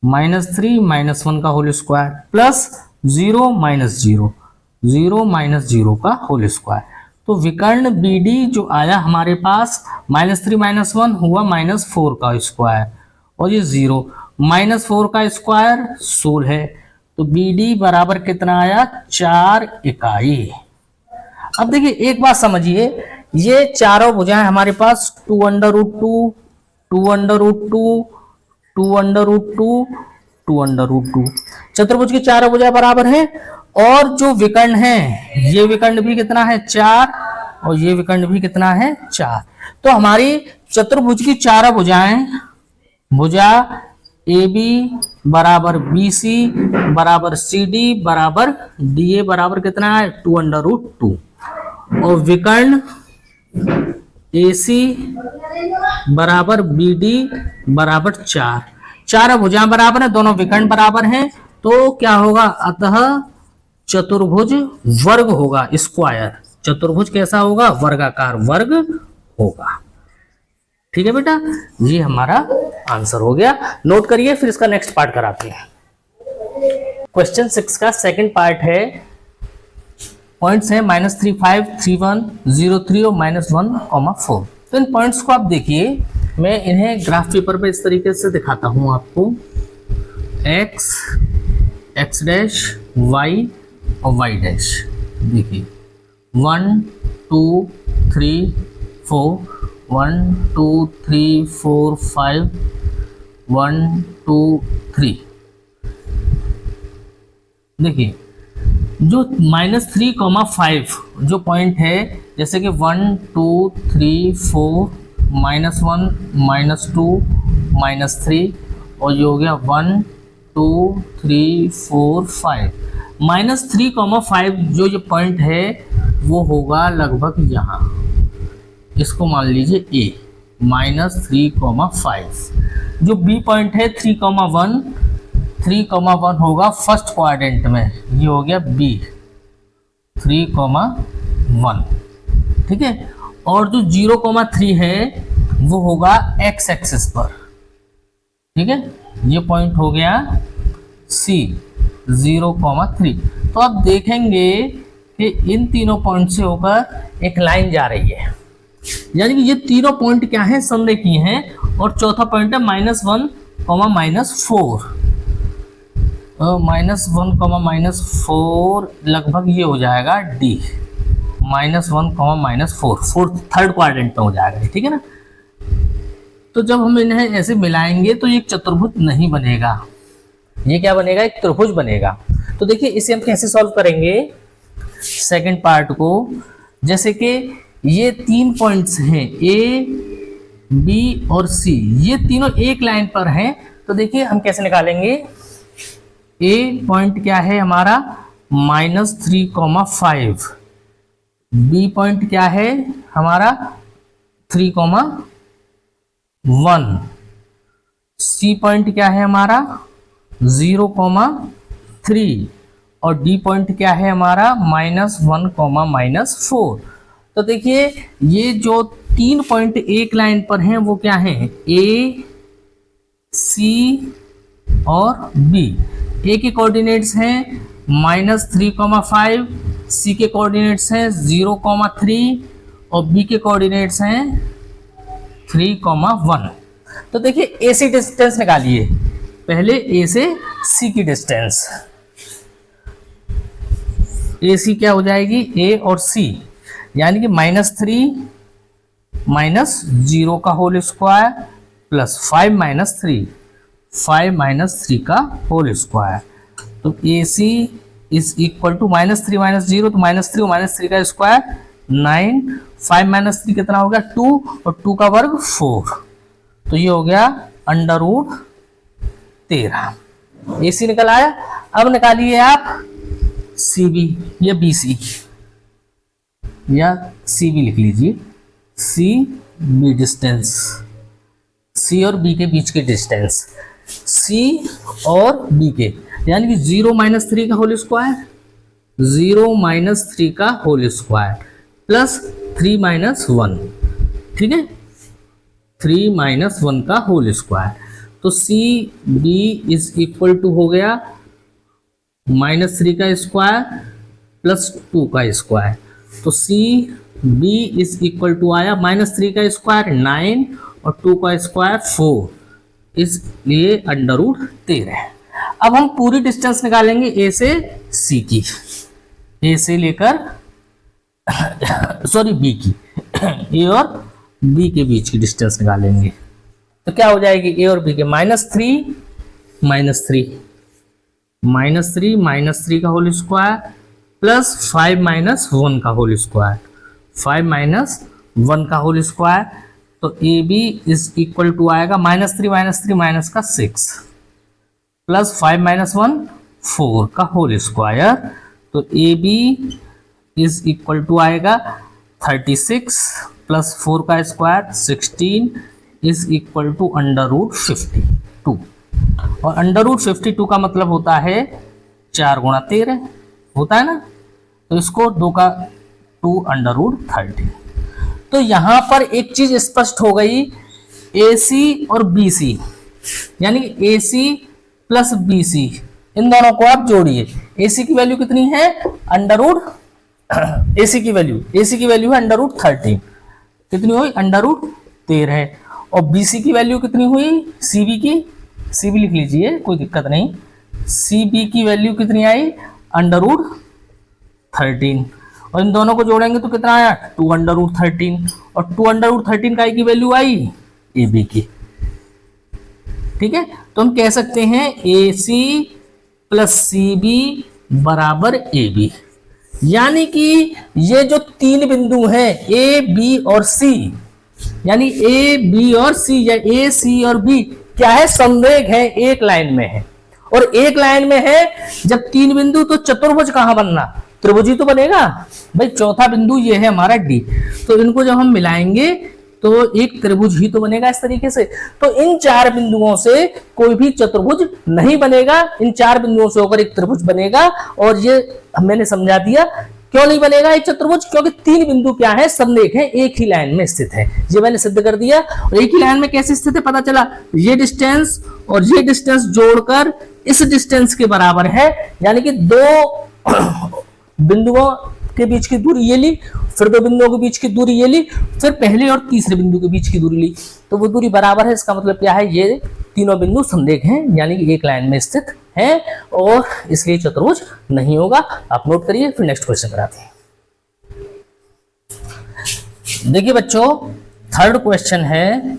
-3 -1 का होल स्क्वायर प्लस 0 -0, 0 -0 का होल स्क्वायर। तो विकर्ण बी डी जो आया हमारे पास -3 -1 हुआ -4 का स्क्वायर और ये 0, -4 का स्क्वायर 16 है, तो बी डी बराबर कितना आया, 4 इकाई। अब देखिए एक बात समझिए, ये चारों भुजाएं हमारे पास 2/2 2/2 2/2 2/2, चतुर्भुज की चारों भुजाएं बराबर हैं और जो विकर्ण है ये विकर्ण भी कितना है, 4 और ये विकर्ण भी कितना है, 4। तो हमारी चतुर्भुज की चारों भुजाएं, भुजा ए बी बराबर बी सी बराबर सी डी बराबर डी ए बराबर कितना है, 2/2 और विकर्ण AC बराबर BD बराबर 4। चार भुजाएं बराबर है, दोनों विकर्ण बराबर हैं, तो क्या होगा, अतः चतुर्भुज वर्ग होगा, स्क्वायर। चतुर्भुज कैसा होगा, वर्गाकार वर्ग होगा। ठीक है बेटा, ये हमारा आंसर हो गया। नोट करिए, फिर इसका नेक्स्ट पार्ट कराते हैं। क्वेश्चन 6 का सेकंड पार्ट है। पॉइंट्स है -35, 31, 03 और -1, 4। तो इन पॉइंट्स को आप देखिए, मैं इन्हें ग्राफ पेपर पे इस तरीके से दिखाता हूं आपको। x, x डैश, y और y डैश। देखिए 1 2 3 4, 1 2 3 4 5, 1 2 3। देखिए जो -3, 5 जो पॉइंट है, जैसे कि 1 2 3 4, -1 -2 -3, और ये हो गया 1 2 3 4 5। -3, 5 जो ये पॉइंट है वो होगा लगभग यहाँ, इसको मान लीजिए A। -3, 5 जो B पॉइंट है 3, 1, 3, 1 होगा फर्स्ट क्वाड्रेंट में, ये हो गया B 3, 1। ठीक है, और जो 0, 3 है वो होगा x एक्सिस पर। ठीक है, ये पॉइंट हो गया C 0, 3। तो आप देखेंगे कि इन तीनों पॉइंट से होकर एक लाइन जा रही है, यानी कि ये तीनों पॉइंट क्या है, संरेखीय हैं। और चौथा पॉइंट है -1, -4, -1, लगभग ये हो जाएगा D, -1, -4, थर्ड क्वाड्रेंट में हो जाएगा। ठीक है ना, तो जब हम इन्हें ऐसे मिलाएंगे तो ये एक चतुर्भुज नहीं बनेगा, ये क्या बनेगा, एक त्रिभुज बनेगा। तो देखिए इसे हम कैसे सॉल्व करेंगे सेकंड पार्ट को। जैसे कि ये 3 पॉइंट्स हैं A, B और C, ये तीनों एक लाइन पर हैं। तो देखिए हम कैसे निकालेंगे। A पॉइंट क्या है हमारा, -3, 5। B पॉइंट क्या है हमारा, 3, 1। C पॉइंट क्या है हमारा, 0, 3। और D पॉइंट क्या है हमारा, -1, -4। तो देखिए ये जो 3 पॉइंट एक लाइन पर हैं वो क्या हैं, A, C और B। A के कोऑर्डिनेट्स हैं -3, 5, C के कोऑर्डिनेट्स हैं 0, 3 और B के कोऑर्डिनेट्स हैं 3, 1। तो देखिए AC डिस्टेंस निकालिए, पहले A से C की डिस्टेंस। AC क्या हो जाएगी, A और C, यानी कि -3 -0 का होल स्क्वायर प्लस 5 -3, 5 - 3 का होल स्क्वायर। तो AC इज इक्वल टू -3 -0, तो -3 और -3 का स्क्वायर 9, 5 - 3 कितना हो गया 2, और 2 का वर्ग 4। तो ये हो गया √13। AC निकल आया। अब निकालिए आप CB या BC, या CB लिख लीजिए, CB डिस्टेंस, C और B के बीच के डिस्टेंस, C और B के, यानी कि 0 - 3 का होल स्क्वायर, 0 - 3 का होल स्क्वायर प्लस 3 - 1। ठीक है, 3 - 1 का होल स्क्वायर। तो CB इज इक्वल टू हो गया -3 का स्क्वायर प्लस 2 का स्क्वायर। तो CB इज इक्वल टू आया -3 का स्क्वायर 9 और 2 का स्क्वायर 4, इसलिए √13। अब हम पूरी डिस्टेंस निकालेंगे A से C की, A से लेकर सॉरी B की, A और B के बीच की डिस्टेंस निकालेंगे। तो क्या हो जाएगी A और B के, -3 -3 का होल स्क्वायर प्लस 5 - 1 का होल स्क्वायर, 5 - 1 का होल स्क्वायर। तो AB इज इक्वल टू आएगा -3 माइनस का 6 प्लस 5 - 1 4 का होल स्क्वायर। तो AB इज इक्वल टू आएगा 36 प्लस 4 का square 16 is equal to under root 52। और अंडर रूट 52 का मतलब होता है 4 गुणा 13 होता है ना, तो इसको 2 का 2 अंडर रूट 30। तो यहां पर एक चीज स्पष्ट हो गई, AC और BC यानी कि AC प्लस BC इन दोनों को आप जोड़िए। AC की वैल्यू कितनी है अंडर रूट AC की वैल्यू है अंडर रूट 13, कितनी हुई अंडर रूट 13। और BC की वैल्यू कितनी हुई CB लिख लीजिए कोई दिक्कत नहीं, CB की वैल्यू कितनी आई अंडर रूट 13। और इन दोनों को जोड़ेंगे तो कितना आया 2 अंडर रूट 13, और 2 अंडर रूट 13 का की वैल्यू आई AB की। ठीक है, तो हम कह सकते हैं AC प्लस CB बराबर AB, यानी कि ये जो 3 बिंदु हैं A B और C, यानी A B और C या A C और B क्या है समरेख है, एक लाइन में है। और एक लाइन में है जब 3 बिंदु तो चतुर्भुज कहां बनना, त्रिभुज ही तो बनेगा भाई। चौथा बिंदु ये है हमारा D, तो इनको जब हम मिलाएंगे तो एक त्रिभुज ही तो बनेगा इस तरीके से। तो इन 4 बिंदुओं से कोई भी चतुर्भुज नहीं बनेगा, इन 4 बिंदुओं से होकर एक त्रिभुज बनेगा। और ये मैंने समझा दिया क्यों नहीं बनेगा एक चतुर्भुज, क्योंकि 3 बिंदु क्या है समरेख है, एक ही लाइन में स्थित है। ये मैंने सिद्ध कर दिया। और एक ही लाइन में कैसे स्थित है पता चला, ये डिस्टेंस और ये डिस्टेंस जोड़कर इस डिस्टेंस के बराबर है, यानी कि 2 बिंदुओं के बीच की दूरी ये ली, फिर 2 बिंदुओं के बीच की दूरी ये ली, फिर पहले और तीसरे बिंदु के बीच की दूरी ली, तो वो दूरी बराबर है। इसका मतलब क्या है, ये तीनों बिंदु समरेख हैं, यानी कि एक लाइन में स्थित हैं, और इसलिए चतुर्भुज नहीं होगा। आप नोट करिए, फिर नेक्स्ट क्वेश्चन कराते हैं। देखिए बच्चों, थर्ड क्वेश्चन है,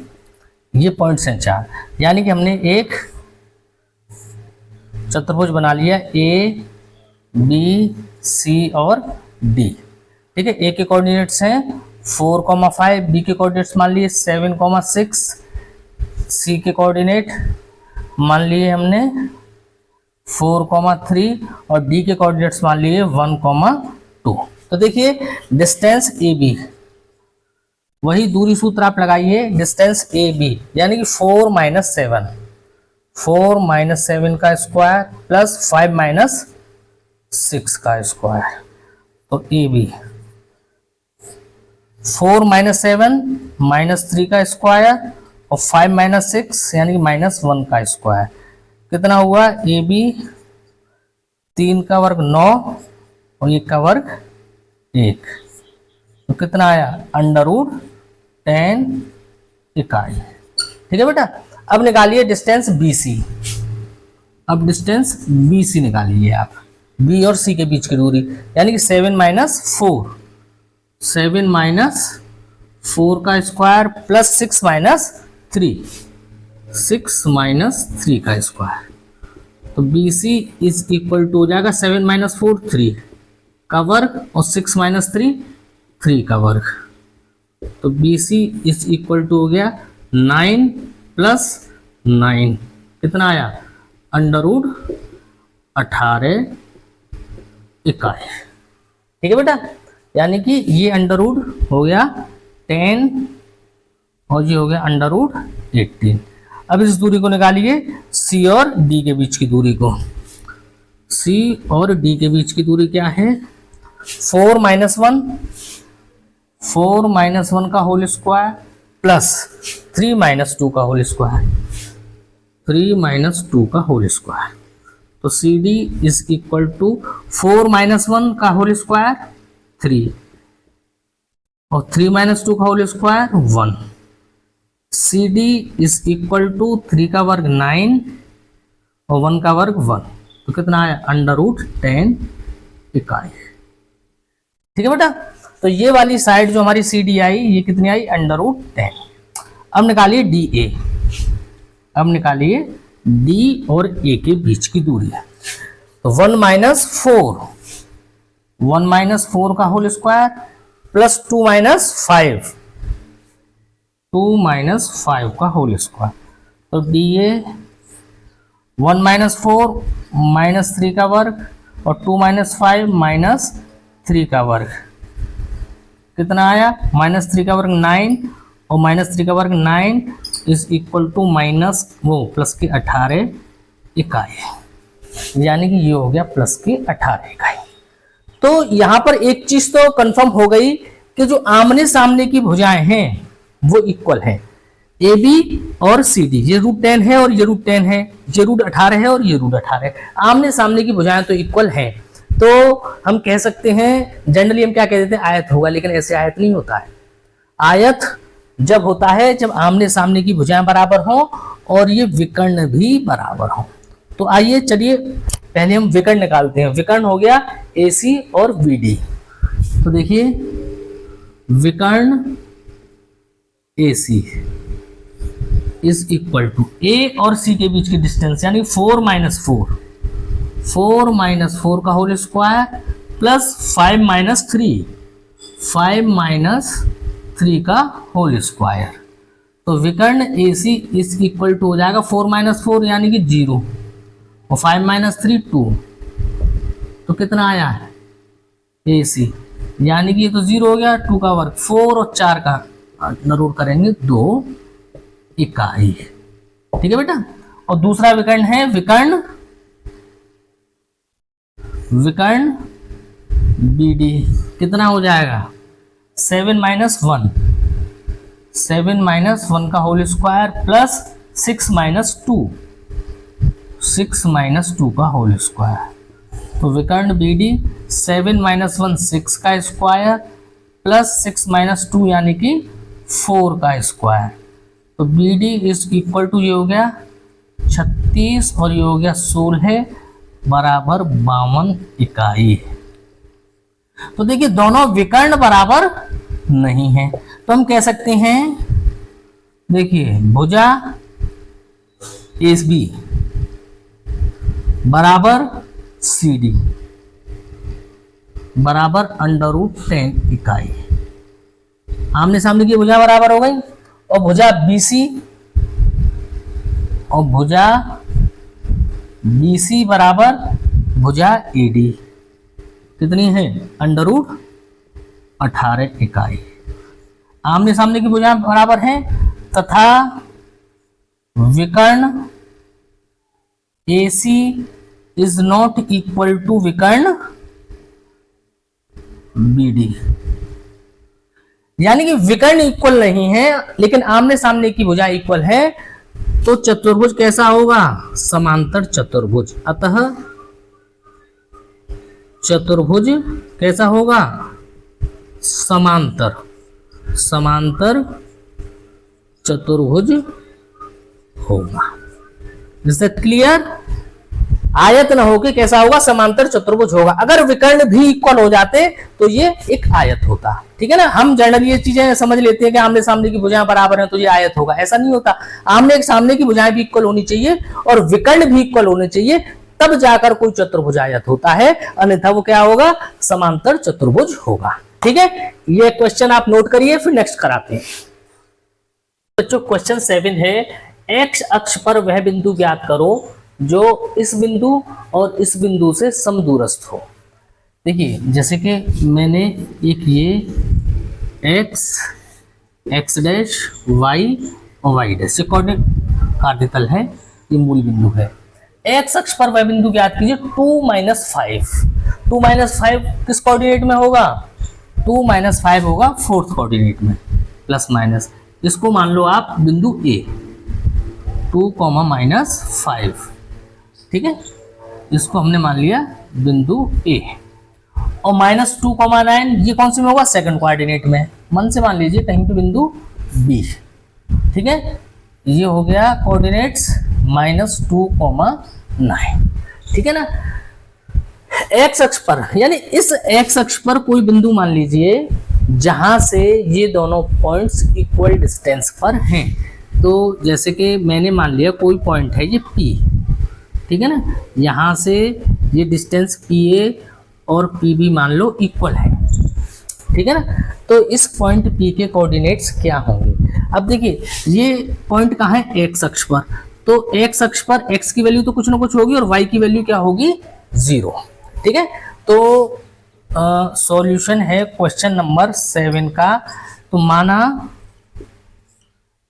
ये पॉइंट्स हैं 4, यानी कि हमने एक चतुर्भुज बना लिया A B C और D। ठीक है, A के कोऑर्डिनेट्स हैं 4,5, B के कोऑर्डिनेट्स मान लिए 7,6, C के कोऑर्डिनेट मान लिए हमने 4,3 और D के कोऑर्डिनेट्स मान लिए 1,2। तो देखिए डिस्टेंस AB, वही दूरी सूत्र आप लगाइए, डिस्टेंस AB यानी कि 4 - 7, 4 - 7 का स्क्वायर प्लस 5 - 6 का स्क्वायर, तो AB 4 - 7 -3 का स्क्वायर और 5 - 6 यानी कि -1 का स्क्वायर, कितना हुआ AB 3 का वर्ग 9 और 1 का वर्ग 1, तो कितना आया अंडर रूट 10 इकाई। ठीक है बेटा, अब निकालिए डिस्टेंस BC। अब डिस्टेंस BC निकालिए आप, B और C के बीच की दूरी, यानी कि 7 - 4, 7 - 4 का स्क्वायर प्लस 6 - 3, 6 - 3 का स्क्वायर, तो BC इज इक्वल टू हो जाएगा 7 - 4 3 का वर्ग और 6 - 3 3 का वर्ग, तो BC इज इक्वल टू हो गया 9 + 9, कितना आया अंडर रूट 18 इकाई। ठीक है बेटा, यानी कि ये अंडर रूट हो गया 10 और ये हो गया अंडर रूट 18। अब इस दूरी को निकालिए C और D के बीच की दूरी को। C और D के बीच की दूरी क्या है 4 - 1 का होल स्क्वायर प्लस 3 - 2 का होल स्क्वायर, 3 - 2 का होल स्क्वायर, तो CD इज इक्वल टू 4 - 1 का होल स्क्वायर 3 और 3 - 2 का whole square 1, CD is equal to 3 का वर्ग 9 और 1 का वर्ग 1, तो कितना आया अंडर रूट 10 इकाई। ठीक है बेटा, तो ये वाली साइड जो हमारी CD आई ये कितनी आई अंडर रूट 10। अब निकालिए DA, अब निकालिए D और A के बीच की दूरी है, तो 1 - 4, 1 - 4 का होल स्क्वायर प्लस 2 - 5, 2 - 5 का होल स्क्वायर, तो DA 1 - 4 -3 का वर्ग और 2 - 5 -3 का वर्ग, कितना आया, -3 का वर्ग 9 और -3 का वर्ग 9 इज इक्वल टू माइनस वो प्लस की 18 इकाई, यानी कि ये हो गया प्लस की 18 इकाई। तो यहां पर एक चीज तो कंफर्म हो गई कि जो आमने सामने की भुजाएं हैं वो इक्वल है, ए बी और सी डी, ये √10 है और ये √10 है, ये √18 है और ये √18 है, आमने सामने की भुजाएं तो इक्वल हैं। तो हम कह सकते हैं, जनरली हम क्या कह देते हैं, आयत होगा, लेकिन ऐसे आयत नहीं होता है। आयत जब होता है जब आमने सामने की भुजाएं बराबर हों और ये विकर्ण भी बराबर हों। तो आइए चलिए पहले हम विकर्ण निकालते हैं। विकर्ण हो गया AC और BD। तो देखिए विकर्ण AC is equal to A और C के बीच की डिस्टेंस यानी 4 - 4 का होल स्क्वायर प्लस 5 - 3 का होल स्क्वायर। तो विकर्ण AC इज इक्वल टू हो जाएगा 4 - 4 यानी कि 0 और 5 - 3 2, तो कितना आया है AC, यानी कि ये तो 0 हो गया, 2 का वर्ग 4 और 4 का नोट करेंगे 2 इकाई। ठीक है बेटा। और दूसरा विकर्ण है विकर्ण BD, कितना हो जाएगा 7 - 1 का होल स्क्वायर प्लस 6 - 2 का होल स्क्वायर। तो विकर्ण BD 7 - 1 6 का स्क्वायर प्लस 6 - 2 यानी कि 4 का स्क्वायर। तो BD इज इक्वल टू ये हो गया 36 और ये हो गया 16 बराबर 52 इकाई। तो देखिए दोनों विकर्ण बराबर नहीं है, तो हम कह सकते हैं, देखिए भुजा AB बराबर CD बराबर √10 इकाई। आमने सामने की भुजा बराबर हो गई। और भुजा BC बराबर भुजा AD कितनी है √18 इकाई। आमने सामने की भुजाएं बराबर हैं तथा विकर्ण AC is not equal to विकर्ण BD, यानी कि विकर्ण इक्वल नहीं है लेकिन आमने सामने की भुजा इक्वल है। तो चतुर्भुज कैसा होगा, समांतर चतुर्भुज। अतः चतुर्भुज कैसा होगा, समांतर चतुर्भुज होगा। Is that clear. आयत न होके कैसा होगा, समांतर चतुर्भुज होगा। अगर विकर्ण भी इक्वल हो जाते तो ये एक आयत होता। ठीक है ना। हम जनरली ये चीजें समझ लेते हैं कि आमने सामने की भुजाएं बराबर हैं तो ये आयत होगा, ऐसा नहीं होता। आमने सामने की भुजाएं भी इक्वल होनी चाहिए और विकर्ण भी इक्वल होने चाहिए, तब जाकर कोई चतुर्भुज आयत होता है, अन्यथा वो क्या होगा, समांतर चतुर्भुज होगा। ठीक है, ये क्वेश्चन आप नोट करिए, फिर नेक्स्ट कराते हैं बच्चों। क्वेश्चन 7 है, एक्स अक्ष पर वह बिंदु ज्ञात करो जो इस बिंदु और इस बिंदु से समदूरस्थ हो। देखिए जैसे कि मैंने एक ये x डैश y और y डैश कोऑर्डिनेट कार्यतल है, ये मूल बिंदु है। x अक्ष पर वह बिंदु ज्ञात कीजिए 2 - 5। 2 - 5 किस कोऑर्डिनेट में होगा, 2 - 5 होगा फोर्थ कोऑर्डिनेट में, प्लस माइनस। इसको मान लो आप बिंदु A, 2, -5। ठीक है, इसको हमने मान लिया बिंदु A। और -2, 9 ये कौन से में होगा, सेकंड कोऑर्डिनेट में। मन से मान लीजिए कहीं पे बिंदु B। ठीक है, ये हो गया कोऑर्डिनेट्स -2, 9। ठीक है ना। एक्स अक्ष पर, यानी इस एक्स अक्ष पर कोई बिंदु मान लीजिए जहां से ये दोनों पॉइंट्स इक्वल डिस्टेंस पर हैं। तो जैसे कि मैंने मान लिया कोई पॉइंट है ये P, ठीक है ना, यहाँ से ये डिस्टेंस PA और PB मान लो इक्वल है। ठीक है ना। तो इस पॉइंट P के कोऑर्डिनेट्स क्या होंगे। अब देखिए ये पॉइंट कहाँ है, एक्स अक्ष पर। तो एक्स अक्ष पर x की वैल्यू तो कुछ ना कुछ होगी और y की वैल्यू क्या होगी, 0। ठीक है, तो सॉल्यूशन है क्वेश्चन नंबर 7 का। तो माना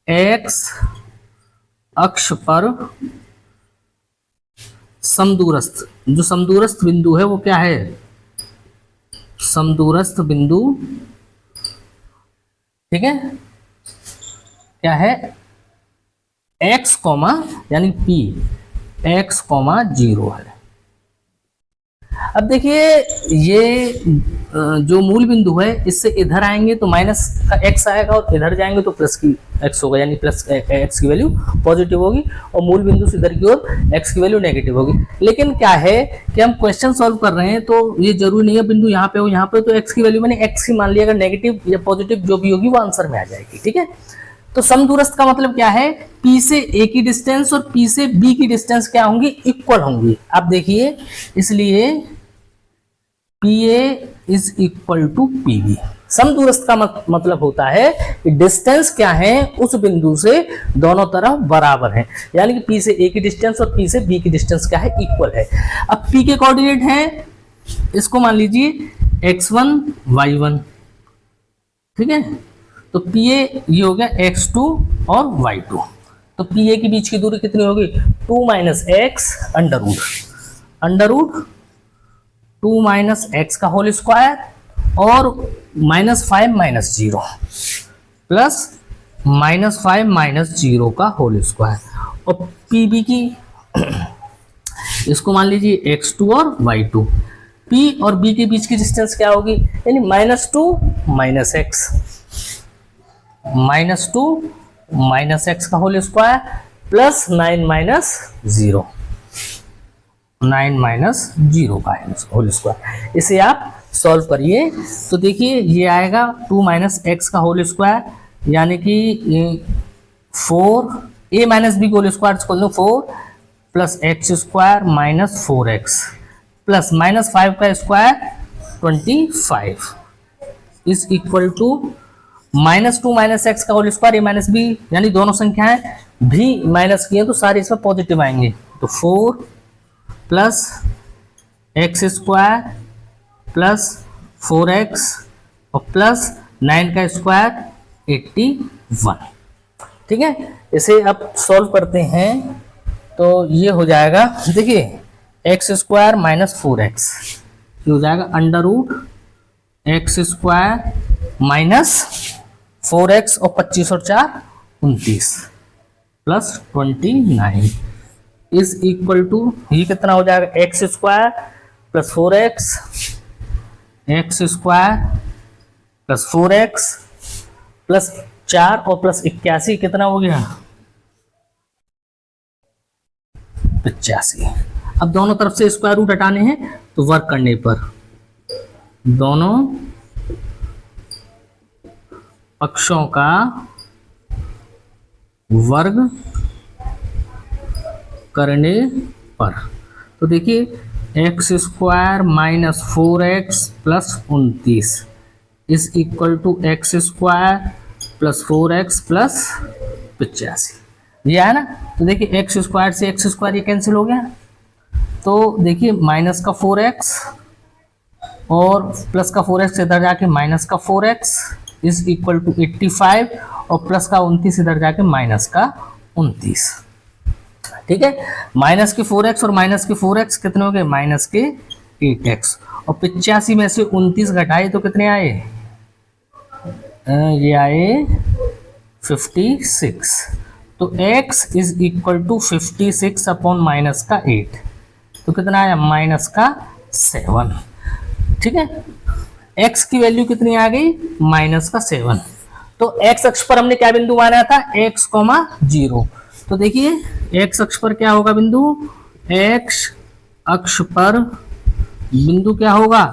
एक्स अक्ष पर समदूरस्थ, जो समदूरस्थ बिंदु है वो क्या है, समदूरस्थ बिंदु, ठीक है, क्या है, x कॉमा यानी p x कॉमा 0 है। अब देखिए ये जो मूल बिंदु है इससे इधर आएंगे तो माइनस का x आएगा और इधर जाएंगे तो प्लस की x होगा, यानी प्लस x की वैल्यू पॉजिटिव होगी और मूल बिंदु से इधर की ओर x की वैल्यू नेगेटिव होगी। लेकिन क्या है कि हम क्वेश्चन सॉल्व कर रहे हैं तो ये जरूरी नहीं है बिंदु यहाँ पे हो यहाँ पे, तो x की वैल्यू मैंने x की मान लिया, अगर नेगेटिव या पॉजिटिव जो भी होगी वो आंसर में आ जाएगी। ठीक है, तो समदूरस्थ का मतलब क्या है, P से A की डिस्टेंस और P से B की डिस्टेंस क्या होंगी, इक्वल होंगी। आप देखिए, इसलिए PA is equal to PB। समदूरस्थ का मतलब होता है कि डिस्टेंस क्या है उस बिंदु से दोनों तरफ बराबर है, यानी कि P से A की डिस्टेंस और P से B की डिस्टेंस क्या है, इक्वल है। अब P के कोऑर्डिनेट हैं, इसको मान लीजिए x1 y1, ठीक है, तो PA ये हो गया x2 और y2। तो PA के बीच की दूरी कितनी होगी, 2 minus x under root 2 minus x का होल स्क्वायर और -5 माइनस 0 प्लस -5 माइनस 0 का होल स्क्वायर। और PB की इसको मान लीजिए x2 और y2। P और B के बीच की डिस्टेंस क्या होगी, यानी -2 माइनस एक्स, -2 माइनस एक्स का होल स्क्वायर प्लस 9 माइनस 0 का होल स्क्वायर। इसे आप सॉल्व करिए तो देखिए ये आएगा 2 माइनस एक्स का होल स्क्वायर, यानी कि 4 a माइनस बी का whole square 4 plus x square minus 4x plus -5 का square 25 is equal to -2 minus x का whole square a minus b, यानी दोनों संख्याएं भी माइनस की हैं तो सारे इसमें पॉजिटिव आएंगे। तो 4 plus x square plus 4x और प्लस 9 का स्क्वायर 81। ठीक है, इसे अब सॉल्व करते हैं तो ये हो जाएगा, देखिए एक्स स्क्वायर माइनस 4x ये हो जाएगा under root x square minus 4x और 25 और 4 29 प्लस 29 इज इक्वल टू, ये कितना हो जाएगा, x square plus 4x x square plus 4x plus 4 और प्लस 81 कितना हो गया, 85। अब दोनों तरफ से स्क्वायर रूट हटाने हैं तो वर्क करने पर दोनों पक्षों का वर्ग करने पर, तो देखिए x square minus 4x plus 29 is equal to x square plus 4x plus 85, ये है ना। तो देखिए एक्स स्क्वायर से एक्स स्क्वायर ये कैंसिल हो गया, तो देखिए माइनस का 4x और प्लस का 4x इधर जाके माइनस का 4x इज इक्वल टू 85 और प्लस का 29 इधर जाके माइनस का 29। ठीक है, माइनस के 4x और माइनस के 4x कितने हो गए, माइनस के 8x और 85 में से 29 घटाए तो कितने आए, ये आए 56। तो x is equal to 56 upon minus का 8, तो कितना आया, माइनस का 7। ठीक है, x की वैल्यू कितनी आ गई, माइनस का 7। तो x अक्ष पर हमने क्या बिंदु माना था, x, 0। तो देखिए x अक्ष पर क्या होगा बिंदु, x अक्ष पर बिंदु क्या होगा,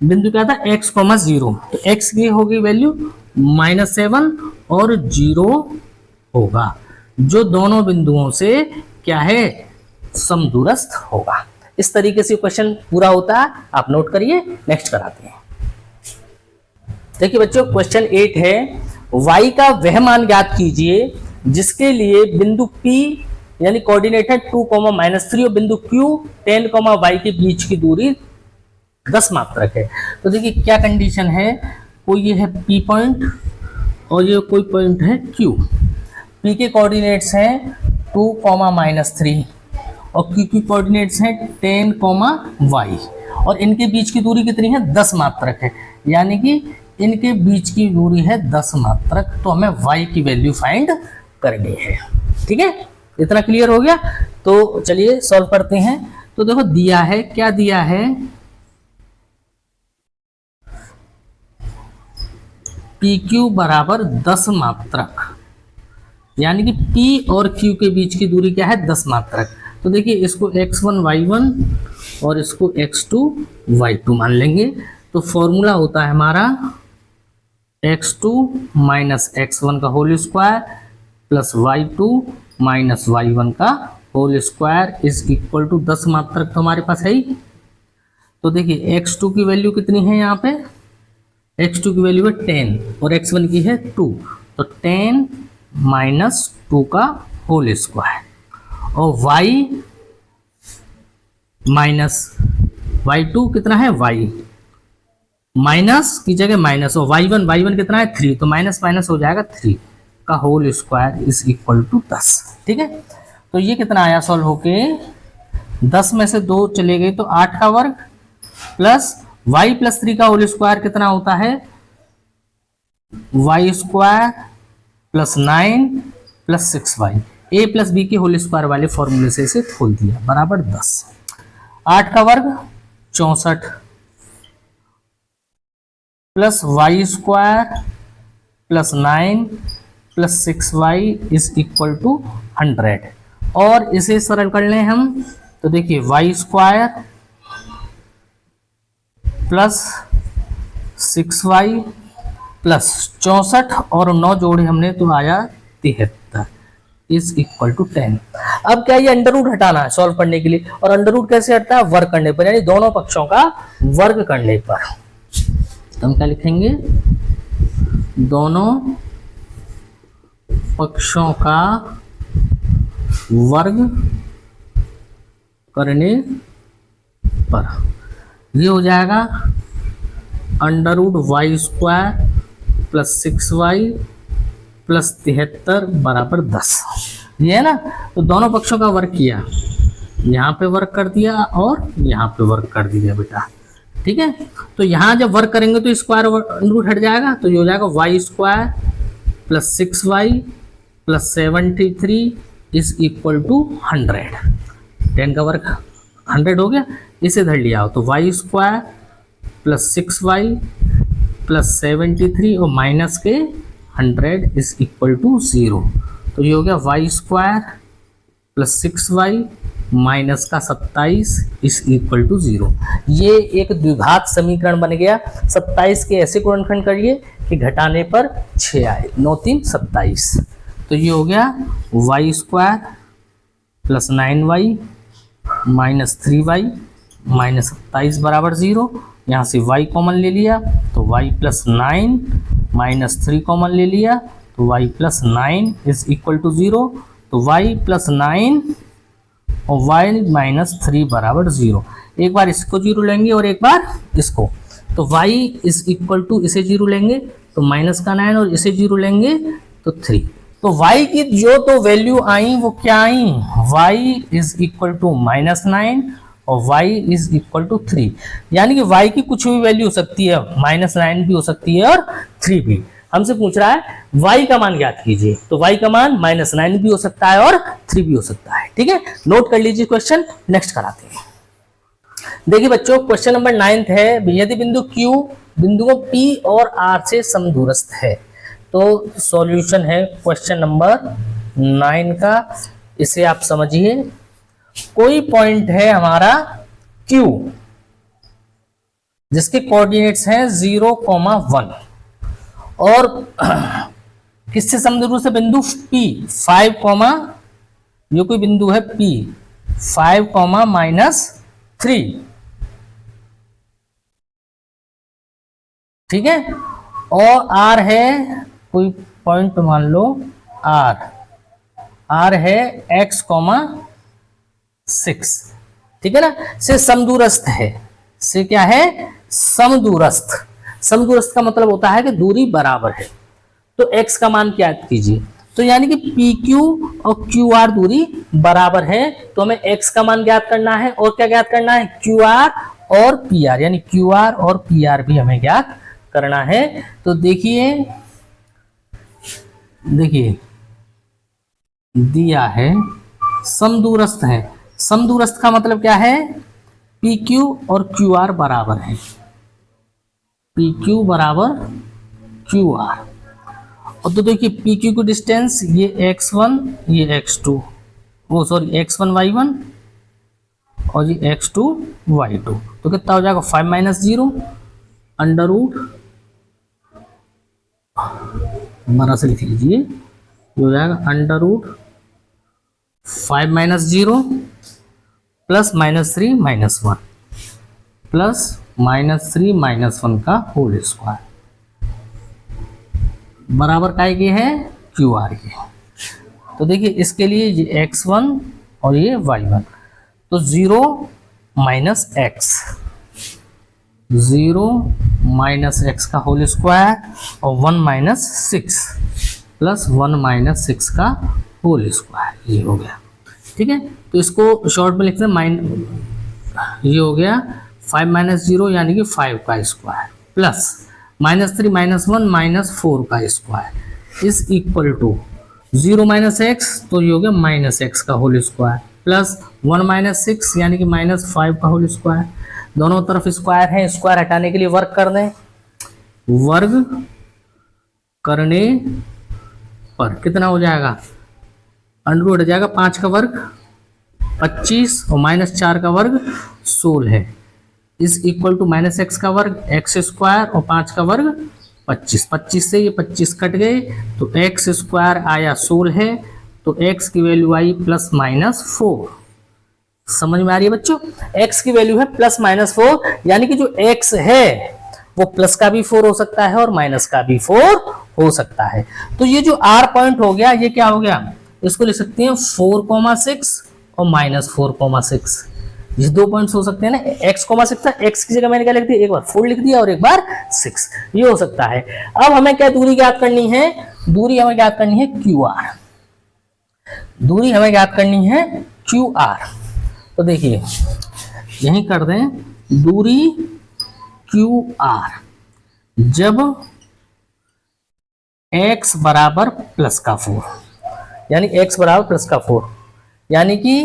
बिंदु क्या था, x, 0। तो x की होगी वैल्यू -7 और 0 होगा, जो दोनों बिंदुओं से क्या है, समदूरस्थ होगा। इस तरीके से क्वेश्चन पूरा होता है, आप नोट करिए, नेक्स्ट कराते हैं। देखिए बच्चों क्वेश्चन 8 है, y का वह मान ज्ञात कीजिए जिसके लिए बिंदु P यानी कोऑर्डिनेट है 2, -3 और बिंदु Q 10, y के बीच की दूरी 10 मात्रक है। तो देखिए क्या कंडीशन है, कोई ये है P पॉइंट और ये कोई पॉइंट है Q। P के कोऑर्डिनेट्स हैं 2, -3 और Q की कोऑर्डिनेट्स हैं 10, y और इनके बीच की दूरी कितनी है, 10 मात्रक है, यानी कि इनके बीच की दूरी है 10 मात्रक। तो हमें y की वैल्यू फाइंड करनी है। ठीक है, इतना क्लियर हो गया। तो चलिए सॉल्व करते हैं। तो देखो दिया है, क्या दिया है, PQ बराबर 10 मात्रक, यानी कि P और Q के बीच की दूरी क्या है, 10 मात्रक। तो देखिए इसको x1 y1 और इसको x2 y2 मान लेंगे। तो फॉर्मूला होता है हमारा x2 माइनस x1 का whole square plus y2 minus y1 का whole square is equal to 10 मात्रक तो हमारे पास है ही। तो देखिए x2 की वैल्यू कितनी है, यहाँ पे x2 की वैल्यू है 10 और x1 की है 2, तो 10 माइनस 2 का होल स्क्वायर और y माइनस y2 कितना है, y माइनस की जगह माइनस और y1 कितना है 3, तो माइनस माइनस हो जाएगा 3 का whole square is equal to 10। ठीक है, तो ये कितना आया सॉल्व होके, 10 में से 2 चले गए तो 8 का वर्ग प्लस y प्लस 3 का होल स्क्वायर कितना होता है, y square plus 9 plus 6y, a plus B के होल स्क्वायर वाले फॉर्मूले से इसे खोल दिया बराबर 10। 8 का वर्ग 64 plus y square plus 9 plus 6y is equal to 100 और इसे सरल कर लें हम। तो देखिए y square plus 6y plus 64 और 9 जोड़े हमने तो आया 73 इज इक्वल टू 10। अब क्या ये अंडर रूट हटाना है सॉल्व करने के लिए, और अंडर रूट कैसे हटता है, वर्ग करने पर, यानी दोनों पक्षों का वर्ग करने पर। तो हम क्या लिखेंगे, दोनों पक्षों का वर्ग करने पर ये हो जाएगा under root y square plus 6y plus 73 बराबर 10। ये है ना, तो दोनों पक्षों का वर्ग किया, यहाँ पे वर्ग कर दिया और यहाँ पे वर्ग कर दिया बेटा। ठीक है, तो यहाँ जब वर्ग करेंगे तो स्क्वायर रूट हट जाएगा, तो ये हो जाएगा y square plus 6y plus 73 is equal to 100। 10 का वर्ग 100 हो गया, इसे धर लिया हो तो y square plus 6y plus 73 और माइनस के 100 इज इक्वल टू 0। तो ये हो गया y square plus 6y minus का 27 इज इक्वल टू 0। ये एक द्विघात समीकरण बन गया। 27 के ऐसे गुणनखंड करिए कि घटाने पर 6 आए, 9 3 27। तो ये हो गया y square plus 9y minus 3y minus 27 बराबर 0। यहाँ से y कॉमन ले लिया तो y प्लस 9 माइनस 3 कॉमन ले लिया तो y plus 9 is equal to 0। तो y प्लस 9 और y माइनस 3 बराबर 0। एक बार इसको 0 लेंगे और एक बार इसको, तो y इज इक्वल टू इसे 0 लेंगे तो माइनस का 9 और इसे 0 लेंगे तो 3। तो y की जो तो वैल्यू आई वो क्या आई, y is equal to minus 9 और y इज इक्वल टू 3, यानी कि y की कुछ भी वैल्यू हो सकती है, माइनस 9 भी हो सकती है और 3 भी। हमसे पूछ रहा है y का मान ज्ञात कीजिए, तो y का मान माइनस 9 भी हो सकता है और 3 भी हो सकता है। ठीक है, नोट कर लीजिए क्वेश्चन, नेक्स्ट कराते हैं। देखिए बच्चों क्वेश्चन नंबर 9 है, यदि बिंदु Q बिंदुओं P और R से समदूरस्थ है। तो सॉल्यूशन है क्वेश्चन नंबर 9 का, इसे आप समझिए। कोई पॉइंट है हमारा Q जिसके कोऑर्डिनेट्स हैं 0, 1 और किससे समदूरस्थ है, बिंदु P 5, ये कोई बिंदु है P 5, -3। ठीक है, और R है कोई पॉइंट मान लो R है x, 6। ठीक है ना, से समदूरस्थ है, से क्या है, समदूरस्थ। समदूरस्थ का मतलब होता है कि दूरी बराबर है। तो x का मान क्या कीजिए, तो यानी कि PQ और QR दूरी बराबर है, तो हमें x का मान ज्ञात करना है और क्या ज्ञात करना है, QR और PR, यानी QR और PR भी हमें ज्ञात करना है। तो देखिए दिया है समदूरस्थ है। समदूरस्थ का मतलब क्या है, PQ और QR बराबर है, PQ बराबर QR। और तो देखिए PQ की डिस्टेंस ये x1 ये x2, वो सॉरी x1 y1 और ये x2 y2, तो कितना हो जाएगा 5 माइनस 0 अंडर रूट, हमारा से लिख लीजिए, हो जाएगा under root 5 minus 0 plus minus 3 minus 1 plus minus 3 minus 1 का होल स्क्वायर बराबर काय के है, QR के। तो देखिए इसके लिए ये x1 और ये y1, तो 0 माइनस x, 0 माइनस x का होल स्क्वायर और 1 माइनस 6 प्लस 1 माइनस 6 का होल स्क्वायर, ये हो गया। ठीक है, तो इसको शॉर्ट में लिखते हैं, ये हो गया 5 माइनस 0 यानी कि 5 का square plus minus 3 minus 1 minus 4 का square is equal to 0 minus x, तो ये हो गया माइनस एक्स का होल स्क्वायर प्लस 1 माइनस 6 यानी कि माइनस 5 का होल स्क्वायर। दोनों तरफ स्क्वायर है, स्क्वायर हटाने के लिए वर्ग कर दें, वर्ग करने पर कितना हो जाएगा, अंडर रूट हो जाएगा 5 का वर्ग 25 और माइनस 4 का वर्ग 16 है, is equal to minus x का वर्ग एक्स स्क्वायर और 5 का वर्ग 25, 25 से ये 25 कट गए तो एक्स स्क्वायर आया 16 है, तो एक्स की वैल्यू आई प्लस माइनस 4। समझ में आ रही है बच्चों, एक्स की वैल्यू है प्लस माइनस 4, यानी कि जो एक्स है वो प्लस का भी 4 हो सकता है और माइनस का भी 4 हो सकता है। तो ये जो आर पॉइंट हो गया, ये क्या हो गया, इसको लिख सकते हैं 4,6 और माइनस 4,6, ये 2 पॉइंट्स हो सकते हैं ना, x, 6 था, x की जगह मैंने क्या लिख दिया, एक बार 4 लिख दिया और एक बार 6, ये हो सकता है। अब हमें क्या दूरी ज्ञात करनी है, दूरी हमें ज्ञात करनी है QR, दूरी हमें ज्ञात करनी है QR। तो देखिए यही कर दें, दूरी QR जब x बराबर प्लस का 4, यानी x बराबर प्लस का 4, यानी कि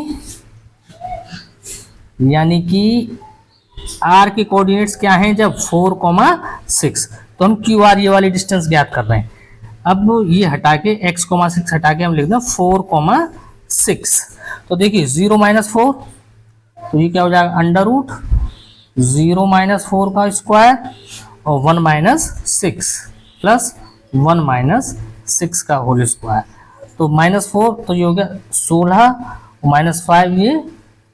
r के कोऑर्डिनेट्स क्या हैं, जब 4,6, तो हम QR ये वाली डिस्टेंस ज्ञात कर रहे हैं। अब ये हटा के x, 6 हटा के हम लिख दें 4,6, तो देखिए 0 माइनस 4, तो ये क्या हो जाएगा अंडर रूट 0 माइनस 4 का स्क्वायर और 1 माइनस 6 प्लस 1 माइनस 6 का होल स्क्वायर, तो माइनस 4, तो ये हो गया 16 माइनस 5 ये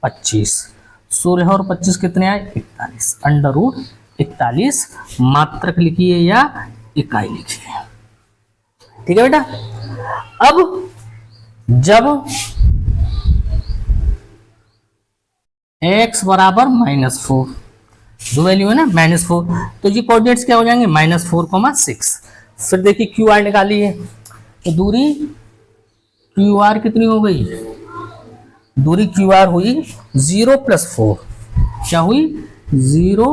25, 16 और 25 कितने आए 41, अंडर रूट 41 मात्रक लिखिए या इकाई लिखिए। ठीक है बेटा। अब जब x बराबर -4, जो वैल्यू है ना -4, तो ये कोऑर्डिनेट्स क्या हो जाएंगे -4,6। फिर देखिए QR निकाली है, तो दूरी QR कितनी हो गई, दूरी QR हुई 0 प्लस 4, क्या हुई 0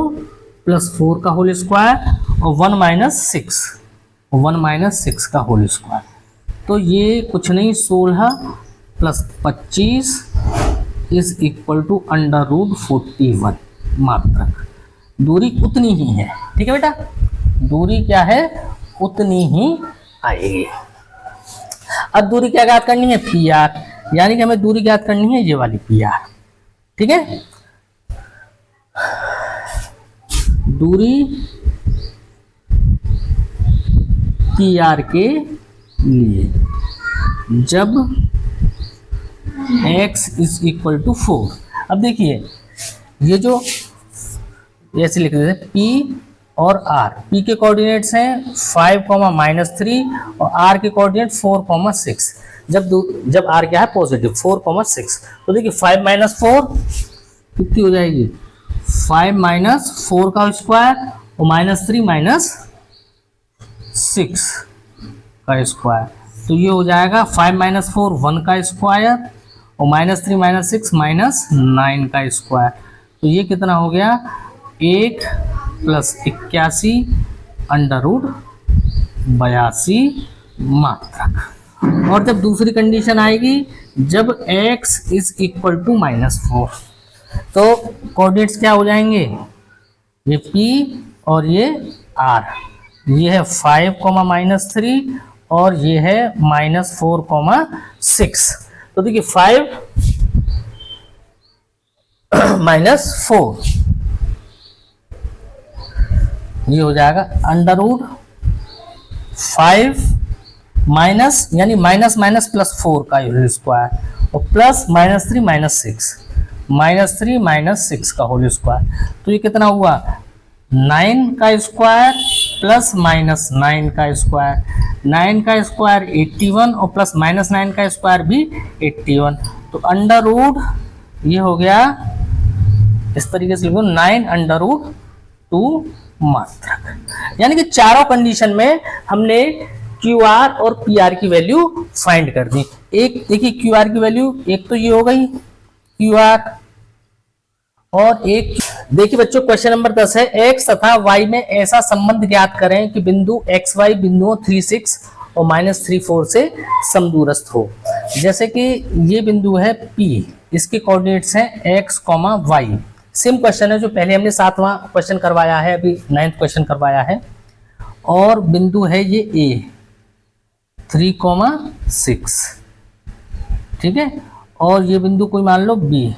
प्लस 4 का होल स्क्वायर और 1 माइनस 6 का होल स्क्वायर, तो ये कुछ नहीं 16 plus 25 is equal to under root 41 मात्रक। दूरी उतनी ही है। ठीक है बेटा, दूरी क्या है उतनी ही आएगी। अब दूरी क्या ज्ञात करनी है PR, यानी कि हमें दूरी ज्ञात करनी है ये वाली PR। ठीक है, दूरी PR के लिए जब x इज इक्वल टू 4। अब देखिए ये जो ऐसे लिख देते हैं P और R, P के कोऑर्डिनेट्स हैं 5,-3 और R के कोऑर्डिनेट 4,6। जब R क्या है पॉजिटिव 4,6, तो देखिए 5 - 4 कितनी हो जाएगी 5 माइनस 4 का स्क्वायर और माइनस 3 माइनस 6 का स्क्वायर, तो ये हो जाएगा 5 माइनस 4 1 का स्क्वायर और माइनस 3 माइनस 6 माइनस 9 का स्क्वायर, तो ये कितना हो गया 1 प्लस 81 अंडर रूट 82 मात्रक। और जब दूसरी कंडीशन आएगी जब x इज इक्वल टू -4, तो कोऑर्डिनेट्स क्या हो जाएंगे, ये p और ये r, ये है 5, -3 और ये है -4, 6। तो देखिए 5 -4 ये हो जाएगा अंडर रूट 5 माइनस यानी माइनस माइनस प्लस 4 का होल स्क्वायर और प्लस -3 -3 -6 का होल स्क्वायर, तो ये कितना हुआ 9 का स्क्वायर प्लस -9 का स्क्वायर, 9 का स्क्वायर 81 और प्लस -9 का स्क्वायर भी 81, तो अंडर रूट ये हो गया इस तरीके से लिखो 9 अंडर रूट 2 मात्रक। यानी कि चारों कंडीशन में हमने QR और PR की वैल्यू फाइंड कर दी। एक देखिए QR की वैल्यू एक तो ये हो गई QR, और एक देखिए बच्चों क्वेश्चन नंबर 10 है x तथा y में ऐसा संबंध ज्ञात करें कि बिंदु XY बिंदुओं 3, 6 और -3, 4 से समदूरस्थ हो। जैसे कि ये बिंदु है P, इसके कोऑर्डिनेट्स हैं x, y। सेम क्वेश्चन है जो पहले हमने 7वां क्वेश्चन करवाया है, अभी 9th क्वेश्चन करवाया है। और बिंदु है ये A 3, 6, ठीक है, और ये बिंदु कोई मान लो B,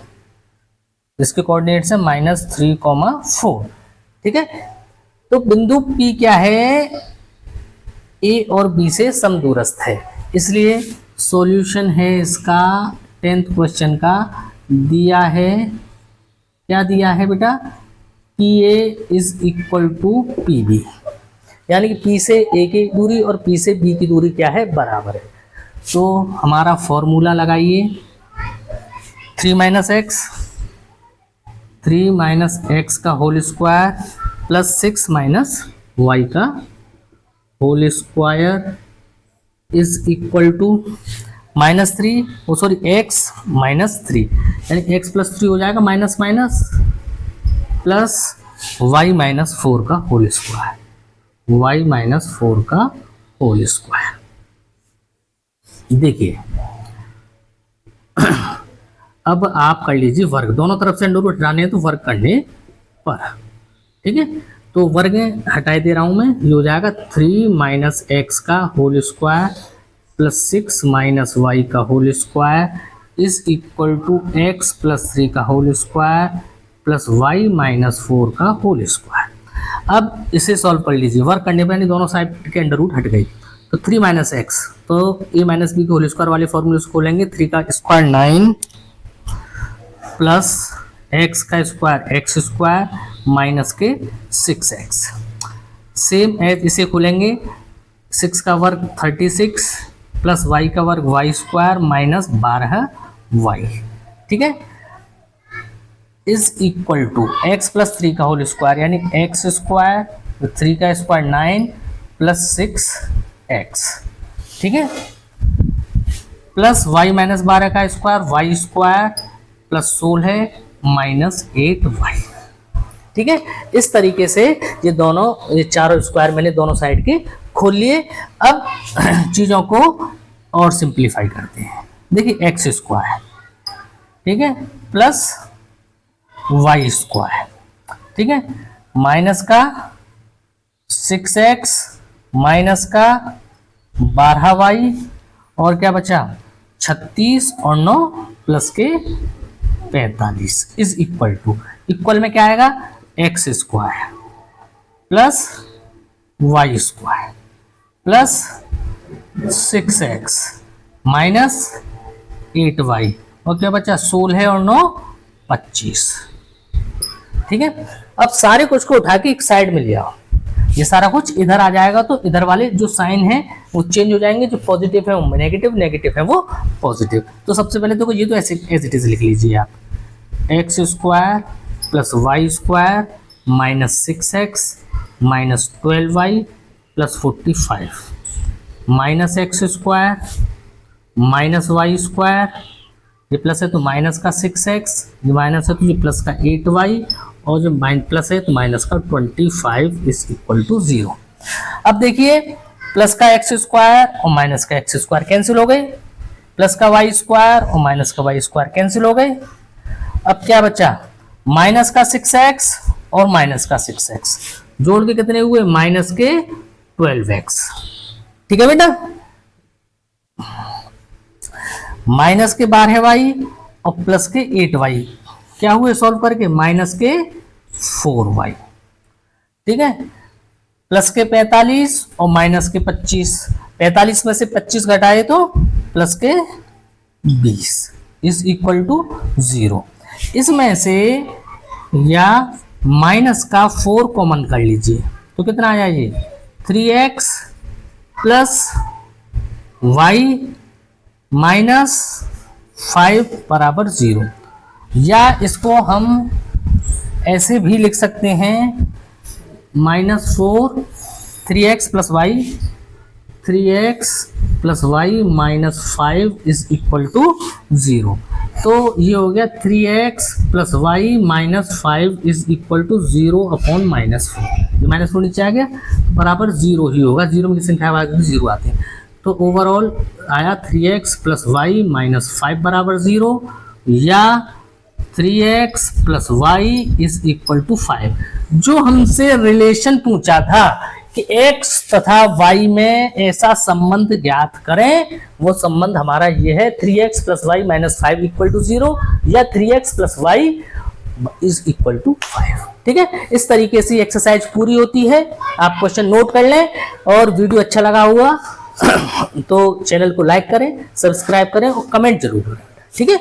इसके कोऑर्डिनेट्स है -3, 4, ठीक है। तो बिंदु P क्या है, A और B से समदूरस्थ है, इसलिए सॉल्यूशन है इसका 10th क्वेश्चन का दिया है, क्या दिया है बेटा, PA is equal to PB, यानी कि P से A की दूरी और P से B की दूरी क्या है, बराबर है। तो हमारा फॉर्मूला लगाइए 3 x का होल स्क्वायर प्लस 6 y का whole square is equal to -3 x -3, यानी x + 3 हो जाएगा माइनस माइनस प्लस y -4 का होल स्क्वायर, y -4 का होल स्क्वायर। देखिए अब आप कर लीजिए वर्ग, दोनों तरफ से अंडर रूट हटाने हैं तो वर्ग करने पर, ठीक है। तो वर्ग हटाई दे रहा हूं मैं, ये हो जाएगा 3 - x का होल स्क्वायर प्लस 6 - y का whole square is equal to x + 3 का होल स्क्वायर प्लस y -4 का होल स्क्वायर। अब इसे सॉल्व कर लीजिए, वर्क करने पर दोनों साइड के अंडर रूट हट गई, तो 3 - x, तो a - b के होल स्क्वायर वाले फॉर्मूले को खोलेंगे, 3 का स्क्वायर 9 प्लस x का स्क्वायर x स्क्वायर माइनस के 6x, सेम एज इसे खोलेंगे, 6 का वर्ग 36 प्लस y का वर्ग y स्क्वायर माइनस 12y, ठीक है, इज इक्वल टू x + 3 का होल स्क्वायर यानी x स्क्वायर, 3 का स्क्वायर 9 प्लस 6x, ठीक है, प्लस y - 12 का square y square plus 16 minus 8y, ठीक है। इस तरीके से ये चारों स्क्वायर मैंने दोनों साइड के खोल लिए। अब चीज़ों को और सिंप्लीफाई करते हैं। देखिए x स्क्वायर, ठीक है, प्लस y स्क्वायर, ठीक है, माइनस का 6x माइनस का 12y और क्या बचा 36 और 9 प्लस के 45 इज इक्वल टू, इक्वल में क्या आएगा x square plus y square plus 6x minus 8y और क्या बचा 16 और 9 25, ठीक है। अब सारे कुछ को उठा के एक साइड में ले आओ, ये सारा कुछ इधर आ जाएगा, तो इधर वाले जो साइन है वो चेंज हो जाएंगे, जो पॉजिटिव है वो नेगेटिव, नेगेटिव है वो पॉजिटिव। तो सबसे पहले तो ये तो ऐसे एज इट इज लिख लीजिए आप, x square plus y square minus 6x minus 12y plus 45 minus x square minus y square, ये प्लस है तो माइनस का 6x, ये माइनस है तो ये प्लस का 8y, और जो प्लस है तो माइनस का 25 इज इक्वल टू 0। अब देखिए प्लस का एक्स स्क्वायर और माइनस का एक्स स्क्वायर कैंसिल हो गए, प्लस का वाई स्क्वायर और माइनस का वाई स्क्वायर कैंसिल हो गए। अब क्या बचा, माइनस का 6x और माइनस का 6x जोड़ के कितने हुए, माइनस के 12x। ठीक है बेटा, माइनस के 12y और प्लस के 8y क्या हुए सॉल्व करके, माइनस के 4y। ठीक है, प्लस के 45 और माइनस के 25, 45 में से 25 घटाए तो प्लस के 20 इज इक्वल टू 0। इसमें से या माइनस का 4 कॉमन कर लीजिए तो कितना आ जाए, 3x प्लस वाई माइनस 5 बराबर 0। या इसको हम ऐसे भी लिख सकते हैं, -4 3x plus y, 3x plus y minus 5 is equal to 0। तो ये हो गया 3x plus y minus 5 is equal to 0 upon -4। ये -4 नीचे आ गया बराबर 0 ही होगा, 0 में की संख्या आगे 0 आते हैं। तो ओवरऑल आया 3x प्लस वाई माइनस 5 बराबर 0, या 3x plus y is equal to 5। जो हमसे रिलेशन पूछा था कि x तथा y में ऐसा संबंध ज्ञात करें, वो संबंध हमारा ये है 3x plus y minus 5 equal to 0 या 3x plus y is equal to 5। ठीक है, इस तरीके से एक्सरसाइज पूरी होती है। आप क्वेश्चन नोट कर लें, और वीडियो अच्छा लगा हुआ तो चैनल को लाइक करें, सब्सक्राइब करें और कमेंट जरूर करें। ठीक है।